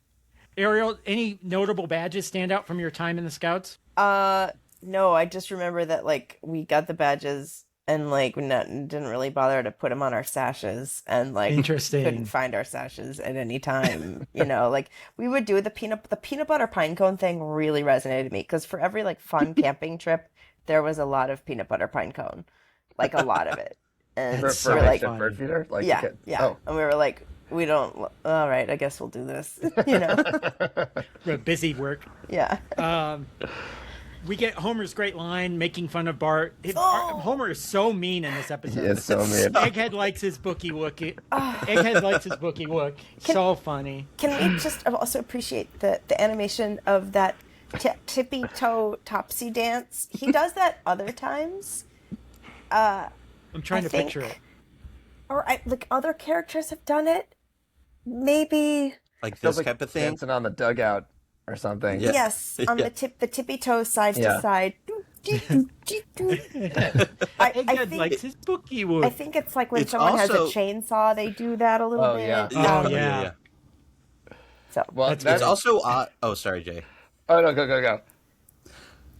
Ariel, any notable badges stand out from your time in the Scouts? No, I just remember that like we got the badges and like we didn't really bother to put them on our sashes, and like Interesting. couldn't find our sashes at any time. Like we would do the peanut butter pine cone thing really resonated with me because for every like fun camping trip there was a lot of peanut butter pine cone, like a lot of it, and For we're like like, the bird feeder, like yeah, you could- yeah, Oh. and we were like, we don't. All right, I guess we'll do this. Busy work. Yeah. We get Homer's great line making fun of Bart. Oh. Homer is so mean in this episode. It's so mean. Egghead likes his bookie wookie. Egghead likes his bookie wook. So funny. Can we just also appreciate the animation of that tippy toe topsy dance? He does that other times. I'm trying to think- picture it. Or like other characters have done it. Maybe Like Feels this like type of thing. dancing on the dugout or something. Yeah. yes, on Yeah. the tippy toes side Yeah. to side. I Egghead likes think his bookie I wook. think it's like when It's someone has a also- chainsaw, they do that a little Oh, bit. yeah. Oh, yeah. So Well, That's- It's also oh, sorry, Jay. Oh no, go.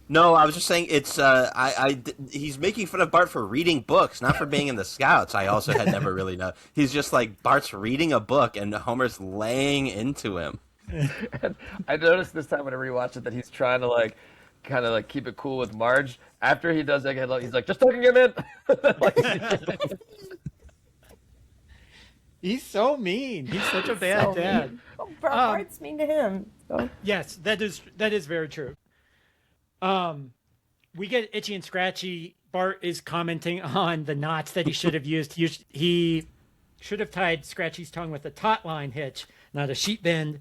No, I was just saying it's he's making fun of Bart for reading books, not for being in the Scouts. I also had never really known. He's just like Bart's reading a book and Homer's laying into him. I noticed this time when I rewatched it that he's trying to like kind of like keep it cool with Marge. After he does Egghead, he's like, "Just tucking him in." He's so mean. He's such a bad So dad. mean. Bart's mean to him. So. Yes, that is very true. We get Itchy and Scratchy. Bart is commenting on the knots that he should have used. He should have tied Scratchy's tongue with a taut line hitch, not a sheet bend.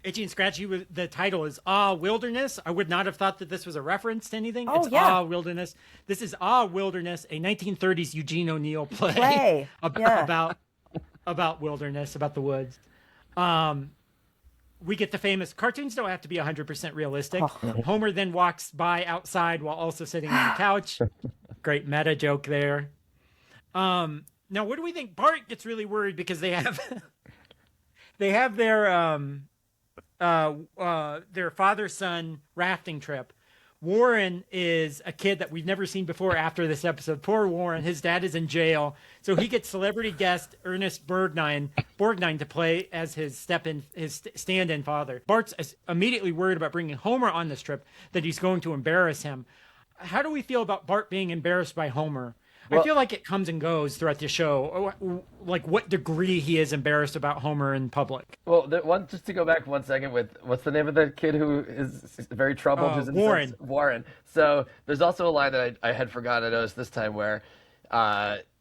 Itchy and Scratchy, the title is Ah Wilderness. I would not have thought that this was a reference to anything. Oh, It's yeah. Ah Wilderness. This is Ah Wilderness, a 1930s Eugene O'Neill Play. Yeah. about wilderness, about the woods. We get the famous cartoons don't have to be 100% realistic. Homer then walks by outside while also sitting on the couch. Great meta joke there. Now, what do we think? Bart gets really worried because they have their father-son rafting trip. Warren is a kid that we've never seen before after this episode. Poor Warren. His dad is in jail. So he gets celebrity guest Ernest Borgnine to play as his stand-in father. Bart's immediately worried about bringing Homer on this trip, that he's going to embarrass him. How do we feel about Bart being embarrassed by Homer? I feel like it comes and goes throughout the show, like what degree he is embarrassed about Homer in public. Well, just to go back 1 second with what's the name of the kid who is very troubled? Who's in Warren. Warren. So there's also a line that I had forgotten to notice this time where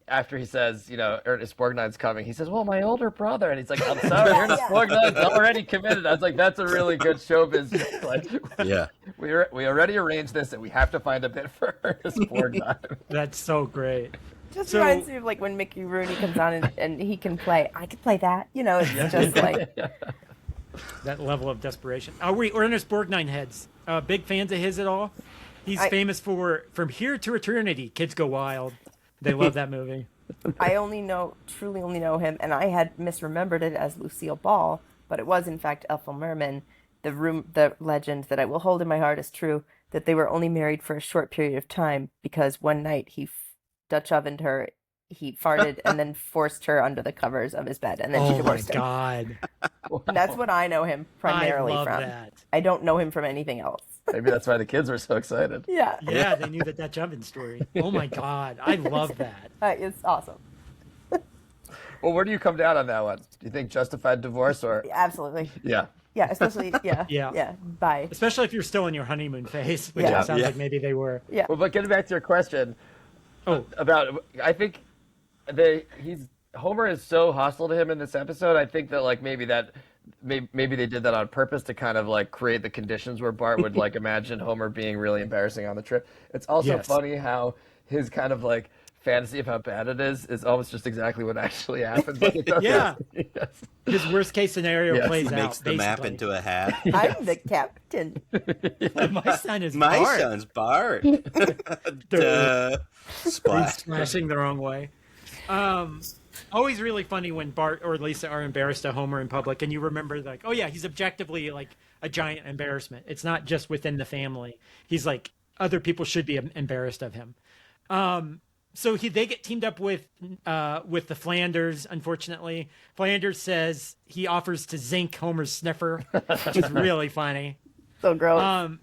after he says, Ernest Borgnine's coming, he says, well, my older brother. And he's like, I'm sorry, Ernest Borgnine's already committed. I was like, that's a really good showbiz joke. Like, Yeah. We already arranged this, and we have to find a bit for Ernest Borgnine. That's so great. Just reminds me of like when Mickey Rooney comes on and he can play. I could play that. It's just like that level of desperation. Are we Ernest Borgnine heads? Big fans of his at all? He's famous for From Here to Eternity. Kids Go Wild. They love that movie. I truly only know him, and I had misremembered it as Lucille Ball, but it was in fact Ethel Merman. The legend that I will hold in my heart is true, that they were only married for a short period of time because one night he Dutch ovened her, he farted, and then forced her under the covers of his bed, and then she divorced him. Oh my God. And that's what I know him primarily I love from. that. I don't know him from anything else. Maybe that's why the kids were so excited. Yeah. Yeah, they knew the Dutch oven story. Oh my God. I love that. It's awesome. Well, where do you come down on that one? Do you think justified divorce or? Absolutely. Yeah. Yeah, especially, Yeah. Yeah, bye. Especially if you're still in your honeymoon phase, which Yeah. it sounds like maybe they were. Yeah. Well, but getting back to your question about, I think Homer is so hostile to him in this episode. I think that like maybe they did that on purpose to kind of like create the conditions where Bart would like imagine Homer being really embarrassing on the trip. It's also funny how his kind of like fantasy of how bad it is almost just exactly what actually happens. Like, Yeah. His worst case scenario plays He out. makes the map basically. into a hat. I'm the captain. My son is My Bart. son's Bart. Duh. Splash. Splashing the wrong way. Always really funny when Bart or Lisa are embarrassed to Homer in public, and you remember like, oh yeah, he's objectively like a giant embarrassment. It's not just within the family. He's like other people should be embarrassed of him. So they get teamed up with the Flanders. Unfortunately, Flanders says he offers to zinc Homer's sniffer, which is really funny. So gross.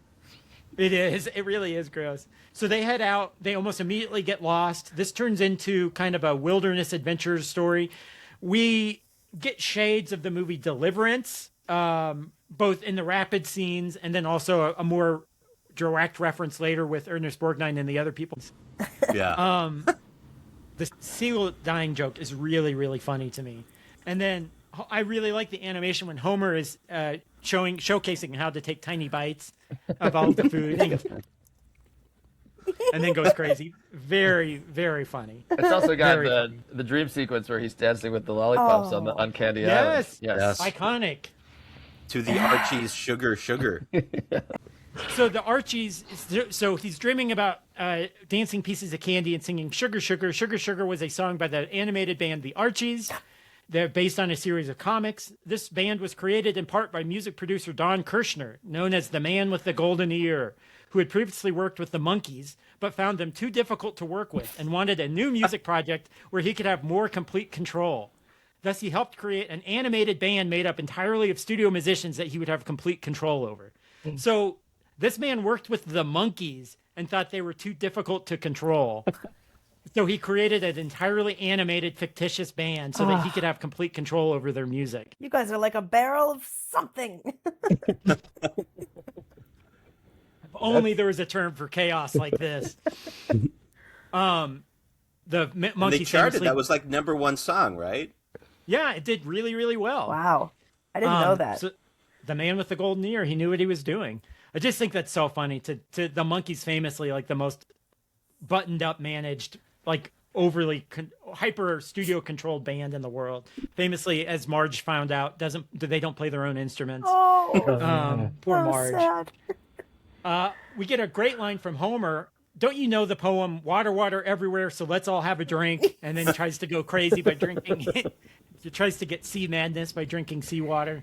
It is. It really is gross. So they head out. They almost immediately get lost. This turns into kind of a wilderness adventures story. We get shades of the movie Deliverance, both in the rapid scenes and then also a more direct reference later with Ernest Borgnine and the other people. Yeah. The seal dying joke is really, really funny to me. And then I really like the animation when Homer is showcasing how to take tiny bites of all the food and then goes crazy. Very, very funny. It's also got Very the dream sequence where he's dancing with the lollipops on Candy Island. Yes. Iconic. To the Archie's Sugar Sugar. So the Archies, so he's dreaming about dancing pieces of candy and singing Sugar, Sugar. Sugar, Sugar was a song by the animated band The Archies. They're based on a series of comics. This band was created in part by music producer Don Kirshner, known as the Man with the Golden Ear, who had previously worked with the Monkees, but found them too difficult to work with and wanted a new music project where he could have more complete control. Thus, he helped create an animated band made up entirely of studio musicians that he would have complete control over. So this man worked with the Monkees and thought they were too difficult to control. So he created an entirely animated, fictitious band so that he could have complete control over their music. You guys are like a barrel of something. If only there was a term for chaos like this. The And they Monkees charted. famously- That was like #1 song, right? Yeah, it did really, really well. Wow. I didn't know that. So the man with the golden ear. He knew what he was doing. I just think that's so funny. To the Monkees, famously like the most buttoned up, managed, like overly hyper studio controlled band in the world. Famously, as Marge found out, they don't play their own instruments. Oh, Poor so Marge. sad. We get a great line from Homer. Don't you know the poem "Water, water everywhere, so let's all have a drink"? And then he tries to go crazy by drinking. He tries to get sea madness by drinking seawater.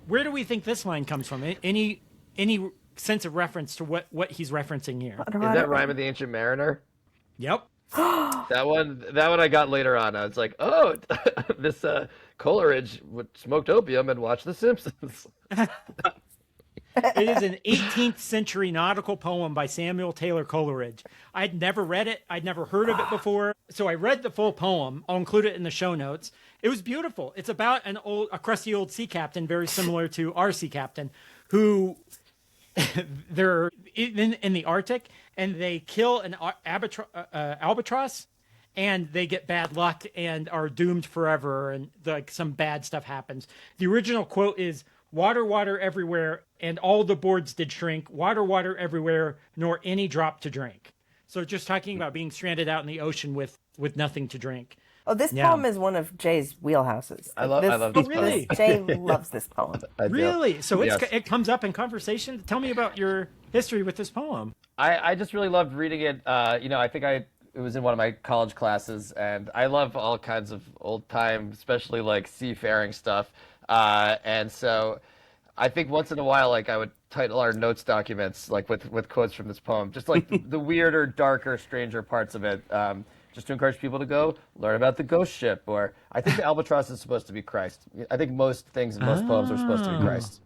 Where do we think this line comes from? Any sense of reference to what he's referencing here? Is that Rhyme of the Ancient Mariner? Yep. That one I got later on. I was like, oh, this Coleridge smoked opium and watched The Simpsons. It is an 18th century nautical poem by Samuel Taylor Coleridge. I'd never read it. I'd never heard of it before. So I read the full poem. I'll include it in the show notes. It was beautiful. It's about a crusty old sea captain, very similar to our sea captain, who they're in the Arctic and they kill an albatross and they get bad luck and are doomed forever. And like some bad stuff happens. The original quote is, "Water, water everywhere, and all the boards did shrink. Water, water everywhere, nor any drop to drink." So just talking about being stranded out in the ocean with nothing to drink. Oh, this poem is one of Jay's wheelhouses. I love this. Oh, really? Jay loves this poem. Really? So Yes. it comes up in conversation? Tell me about your history with this poem. I just really loved reading it. I think it was in one of my college classes, and I love all kinds of old time, especially like seafaring stuff. And so I think once in a while, like I would title our notes documents like with quotes from this poem, just like the weirder, darker, stranger parts of it, just to encourage people to go learn about the ghost ship. Or I think the albatross is supposed to be Christ. I think most things in most poems are supposed to be Christ.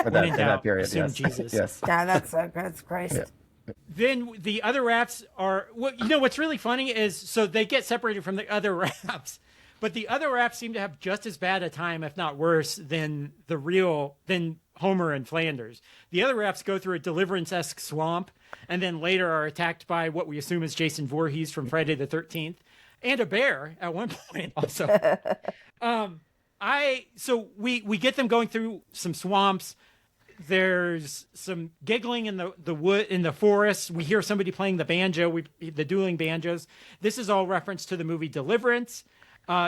In that period, assume yes. Jesus. Yes. Yeah, that's Christ. Yeah. Then the other rafts are, what's really funny is, so they get separated from the other rafts, but the other rafts seem to have just as bad a time, if not worse, than Homer and Flanders. The other rafts go through a Deliverance-esque swamp and then later are attacked by what we assume is Jason Voorhees from Friday the 13th and a bear at one point also. So we get them going through some swamps. There's some giggling in the wood, in the forest. We hear somebody playing the banjo, the dueling banjos. This is all reference to the movie Deliverance,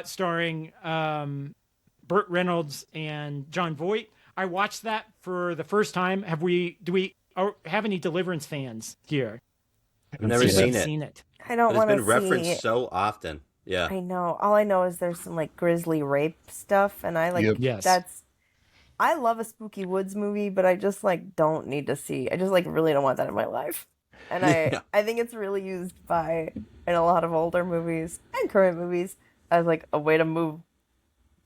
starring Burt Reynolds and John Voight. I watched that for the first time. Do we have any Deliverance fans here? I've never seen it. I don't But want it's to been see referenced it. so often. Yeah. I know. All I know is there's some like grisly rape stuff, and I like Yes. I love a spooky woods movie, but I just like don't need to see. I just like really don't want that in my life. And I think it's really used in a lot of older movies and current movies as like a way to move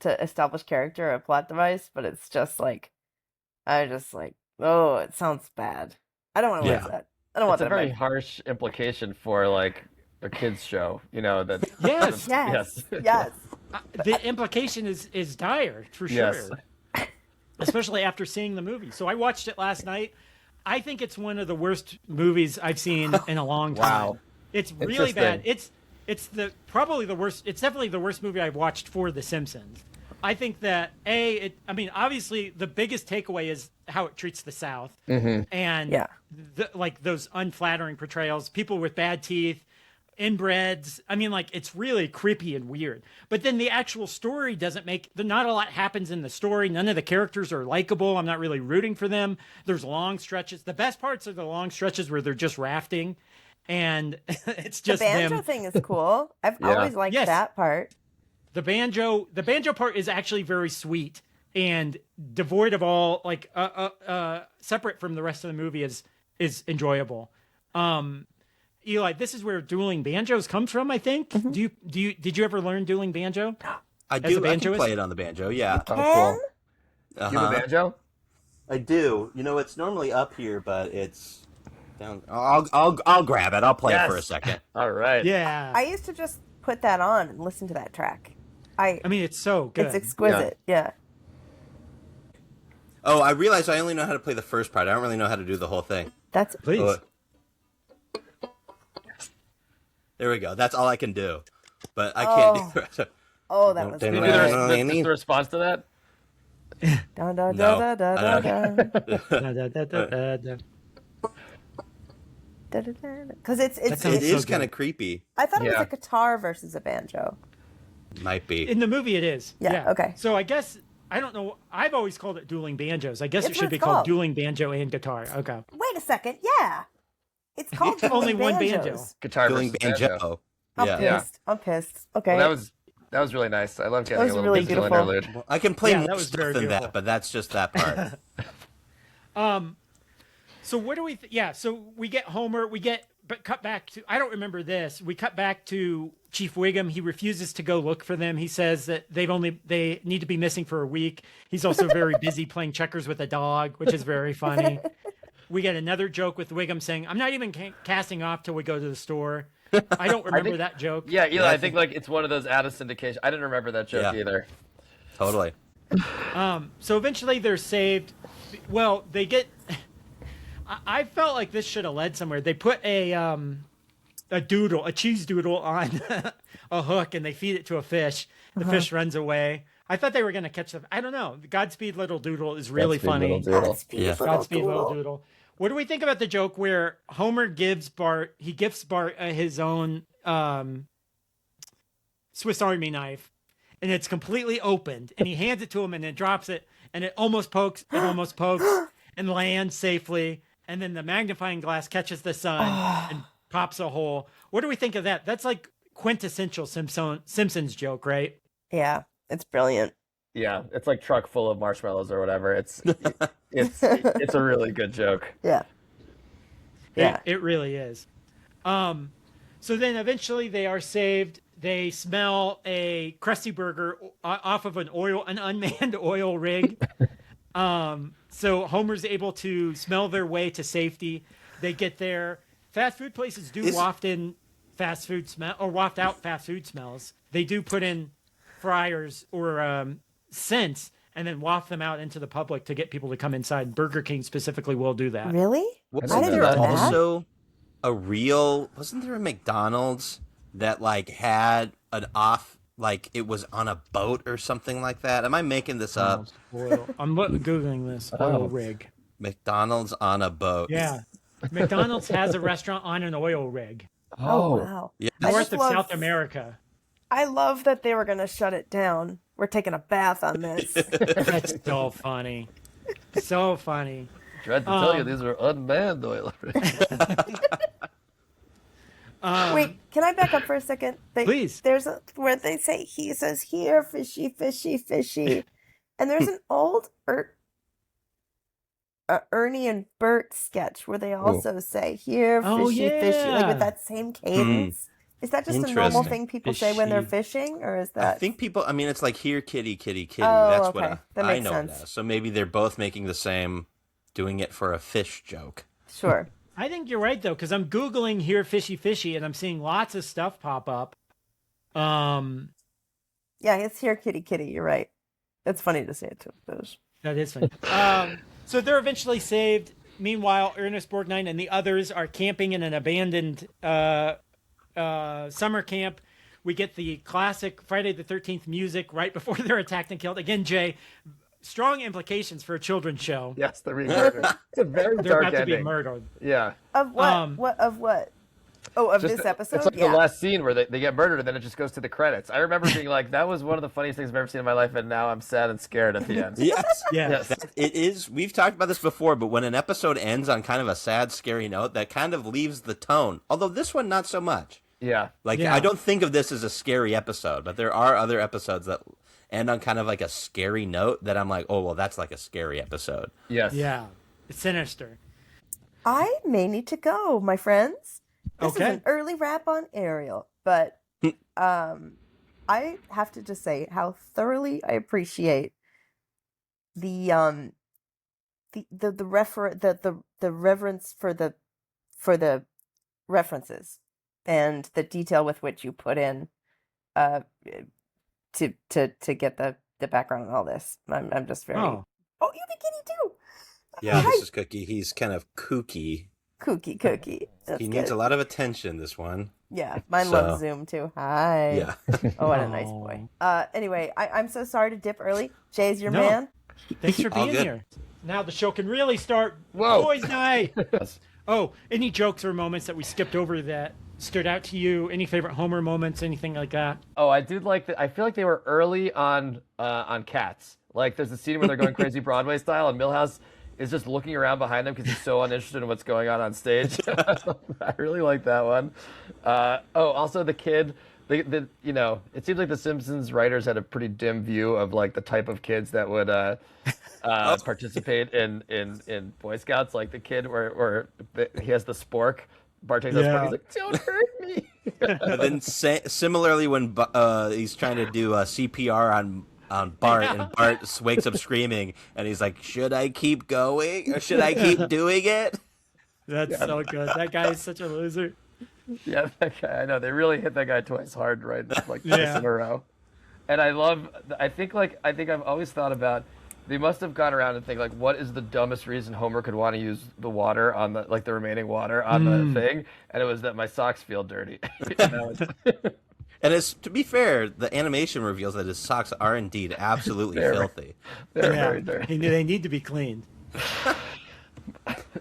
to establish character, a plot device, but it's just like oh, it sounds bad. I don't want to watch that. I don't want It's a that. very harsh implication for like a kids show, that Yes. Yes. The implication is dire for sure. Yes. Especially after seeing the movie. So I watched it last night. I think it's one of the worst movies I've seen in a long time. Wow. It's really bad. It's probably the worst. It's definitely the worst movie I've watched for The Simpsons. I think that obviously the biggest takeaway is how it treats the South, and those unflattering portrayals, people with bad teeth, inbreds. It's really creepy and weird. But then the actual story not a lot happens in the story. None of the characters are likable. I'm not really rooting for them. There's long stretches. The best parts are the long stretches where they're just rafting, and it's just the banjo them. thing is cool. I've always liked that part. The banjo part is actually very sweet and devoid of all separate from the rest of the movie is enjoyable. Eli, this is where dueling banjos comes from, I think. Did you ever learn dueling banjo? I do. I can play it on the banjo. Yeah. Oh, cool. Uh-huh. You have a banjo? I do. It's normally up here, but it's down. I'll grab it. I'll play it for a second. All right. Yeah. I used to just put that on and listen to that track. It's so good. It's exquisite. Yeah. Oh, I realize I only know how to play the first part. I don't really know how to do the whole thing. Please. There we go. That's all I can do. But I can't do the rest. Oh, that was Maybe good. the response to that? Da, da, No, da, da, I da, don't da, Da, da, da, da, da, da. da, da, da. Because That It sounds is so kind good. of creepy. I thought it was Yeah. a guitar versus a banjo. Might be. In the movie, it is. Yeah, okay. So I guess I don't know. I've always called it dueling banjos. I guess It's it what should be it's called called. dueling banjo and guitar. Okay. Wait a second. Yeah. It's called Only Dueling one banjo. Banjos. Guitar Doing versus banjo. I'm Yeah. Yeah. pissed. I'm pissed. Okay. Well, that was really nice. I love getting was a little really musical beautiful. interlude. Well, I can play Yeah, more that was stuff very than beautiful. that, but that's just that part. So what do we? So we get Homer. But cut back to. I don't remember this. We cut back to Chief Wiggum. He refuses to go look for them. He says that they need to be missing for a week. He's also very busy playing checkers with a dog, which is very funny. We get another joke with Wiggum saying, "I'm not even casting off till we go to the store." I don't remember that joke. Yeah, Eli, Yeah, I think like it's one of those out of syndication. I didn't remember that joke Yeah. either. Totally. So eventually they're saved. Well, they get. I felt like this should have led somewhere. They put a cheese doodle on a hook, and they feed it to a fish. The fish runs away. I thought they were going to catch the. I don't know. Godspeed Little Doodle is really Godspeed, funny. Little Doodle. Godspeed, Yeah. little Godspeed Little doodle. Doodle. What do we think about the joke where Homer gives Bart? He gifts Bart his own Swiss Army knife, and it's completely opened, and he hands it to him, and then drops it, and it almost pokes, and lands safely, and then the magnifying glass catches the sun and pops a hole. What do we think of that? That's like quintessential Simpsons joke, right? Yeah, it's brilliant. Yeah, it's like truck full of marshmallows or whatever. It's a really good joke. Yeah. Yeah. It really is. So then eventually they are saved. They smell a Krusty Burger off of an unmanned oil rig. So Homer's able to smell their way to safety. They get there. Fast food places do waft out fast food smells. They do put in fryers or scents and then waft them out into the public to get people to come inside. Burger King specifically will do that. Really? I Wasn't didn't there know that. also wasn't there a McDonald's that like had an it was on a boat or something like that? Am I making this up? I'm Googling this. Oil rig. McDonald's on a boat. Yeah. McDonald's has a restaurant on an oil rig. Oh, wow. Yeah. I North just of love- South America. I love that they were going to shut it down. We're taking a bath on this. That's so funny. So funny. Dread to tell you, these are unmanned oil rigs. Wait, can I back up for a second? Please. There's where they say, he says, here, fishy, fishy, fishy. And there's an old Ernie and Bert sketch where they also say, here, fishy, Oh, fishy. Like yeah. with that same cadence. Is that just a normal Interesting. thing people say when they're Fishy. fishing? Or is I that... think it's like here, kitty, kitty, kitty. Oh, That's okay. what That I makes know sense. it as. So maybe they're both making the same, doing it for a fish joke. Sure. I think you're right, though, because I'm Googling here fishy fishy, and I'm seeing lots of stuff pop up. Yeah, it's here, kitty, kitty. You're right. It's funny to say it too. That is funny. So they're eventually saved. Meanwhile, Ernest Borgnine and the others are camping in an abandoned summer camp. We get the classic Friday the 13th music right before they're attacked and killed. Again, Jay, strong implications for a children's show. Yes, they're being murdered. It's a very They're dark about to be ending. murdered. Yeah. Of what? Of what? Oh, of Just this episode? It's like Yeah. the last scene where they get murdered and then it just goes to the credits. I remember being like, that was one of the funniest things I've ever seen in my life, and now I'm sad and scared at the end. Yes. Yes. It is. We've talked about this before, but when an episode ends on kind of a sad, scary note, that kind of leaves the tone. Although this one, not so much. Yeah. Like, Yeah. I don't think of this as a scary episode, but there are other episodes that end on kind of like a scary note that I'm like, oh, well, that's like a scary episode. Yes. Yeah. It's sinister. I may need to go, my friends. This Okay. is an early wrap on Ariel, but I have to just say how thoroughly I appreciate the reverence for the references and the detail with which you put in to get the background on all this. I'm just very Oh. Oh, you bikini too. Yeah, Hi. this is Cookie. He's kind of kooky. Cookie. That's He needs good. a lot of attention, this one. Yeah, mine So- loves Zoom too. Hi. Yeah. Oh, what a nice boy. Anyway, I'm so sorry to dip early. Jay's your No. man. Thanks for All being good. here. Now the show can really start. Whoa. Boys' night. Yes. Oh, any jokes or moments that we skipped over that stood out to you? Any favorite Homer moments? Anything like that? Oh, I did like that. I feel like they were early on Cats. Like, there's a scene where they're going crazy Broadway style, and Milhouse is just looking around behind them because he's so uninterested in what's going on stage. I really like that one. Also the kid. It seems like the Simpsons writers had a pretty dim view of like the type of kids that would participate in Boy-Scouts. Like the kid where he has the spork. Bart takes the spork. He's like, "Don't hurt me." And then similarly, when he's trying to do CPR on Bart, and Bart wakes up screaming, and he's like, "Should I keep going, or should I keep doing it?" That's so good. That guy is such a loser. Yeah, that guy. I know they really hit that guy twice hard, right? Like twice Yeah. in a row. And I think I've always thought about. They must have gone around and think like, what is the dumbest reason Homer could want to use the water on the remaining water on the thing? And it was that my socks feel dirty. And to be fair, the animation reveals that his socks are indeed absolutely filthy. They're Yeah, very dirty. they need to be cleaned.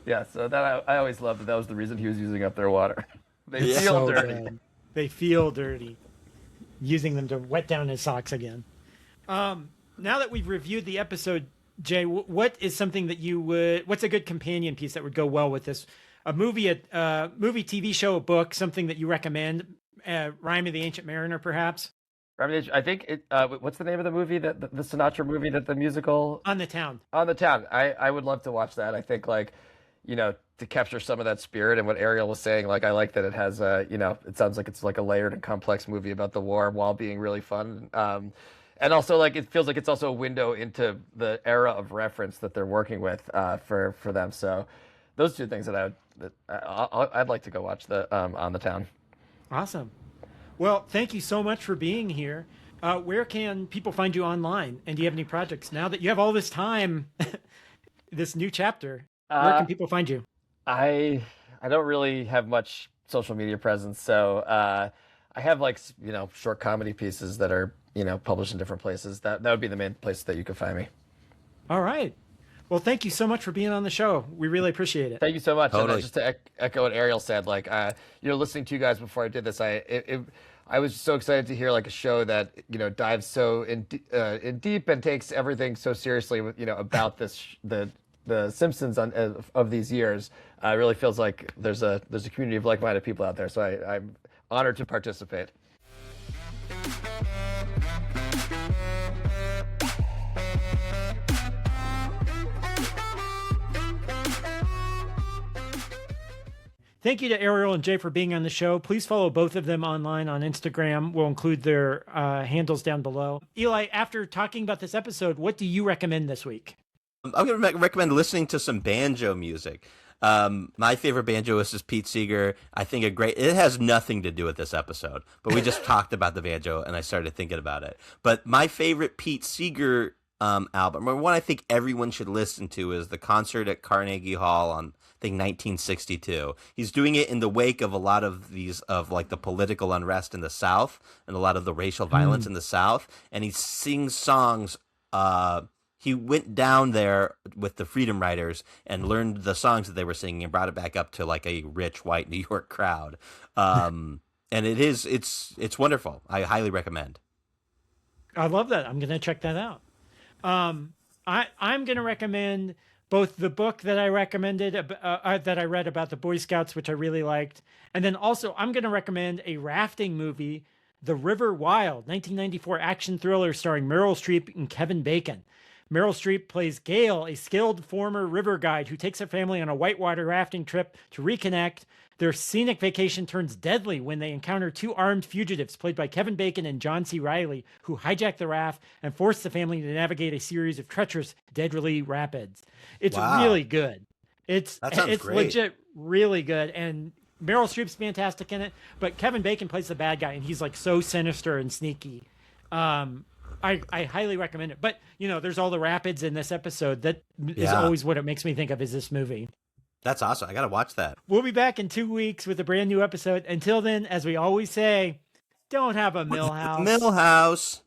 Yeah, so that I always loved that was the reason he was using up their water. They Yeah. feel So dirty. good. They feel dirty. Using them to wet down his socks again. Now that we've reviewed the episode, Jay, what is something that what's a good companion piece that would go well with this? A movie, TV show, a book, something that you recommend? Rhyme of the Ancient Mariner, perhaps? I think what's the name of the movie the Sinatra movie that the musical On the Town. On the Town. I would love to watch that. I think to capture some of that spirit and what Ariel was saying, like I like that it has it sounds like it's like a layered and complex movie about the war while being really fun. And also like it feels like it's also a window into the era of reference that they're working with for them. So those two things that I'd like to go watch the On the Town. Awesome. Well, thank you so much for being here. Where can people find you online? And do you have any projects now that you have all this time, this new chapter? Where can people find you? I don't really have much social media presence, so I have short comedy pieces that are published in different places. That would be the main place that you could find me. All right. Well, thank you so much for being on the show. We really appreciate it. Thank you so much. Totally. And just to echo what Ariel said, listening to you guys before I did this, I was so excited to hear like a show that dives so in deep and takes everything so seriously with about the Simpsons of these years. It really feels like there's a community of like-minded people out there. So I'm honored to participate. Thank you to Ariel and Jay for being on the show. Please follow both of them online on Instagram. We'll include their handles down below. Eli, after talking about this episode, what do you recommend this week? I'm going to recommend listening to some banjo music. My favorite banjoist is Pete Seeger. I think it has nothing to do with this episode, but we just talked about the banjo and I started thinking about it. But my favorite Pete Seeger album, or one I think everyone should listen to, is the concert at Carnegie Hall on, I think, 1962. He's doing it in the wake of a lot of the political unrest in the South and a lot of the racial violence in the South. And he sings songs, he went down there with the Freedom Riders and learned the songs that they were singing and brought it back up to like a rich white New York crowd. And it's wonderful. I highly recommend. I love that. I'm going to check that out. I'm going to recommend both the book that I recommended, that I read about the Boy-Scouts, which I really liked. And then also I'm going to recommend a rafting movie, The River Wild, 1994 action thriller starring Meryl Streep and Kevin Bacon. Meryl Streep plays Gail, a skilled former river guide who takes her family on a whitewater rafting trip to reconnect. Their scenic vacation turns deadly when they encounter two armed fugitives played by Kevin Bacon and John C. Reilly, who hijack the raft and force the family to navigate a series of treacherous, deadly rapids. It's really good. It's great. legit really good. And Meryl Streep's fantastic in it, but Kevin Bacon plays the bad guy, and he's like so sinister and sneaky. I highly recommend it. But, there's all the rapids in this episode. That is always what it makes me think of, is this movie. That's awesome. I got to watch that. We'll be back in 2 weeks with a brand new episode. Until then, as we always say, don't have a Millhouse. Millhouse.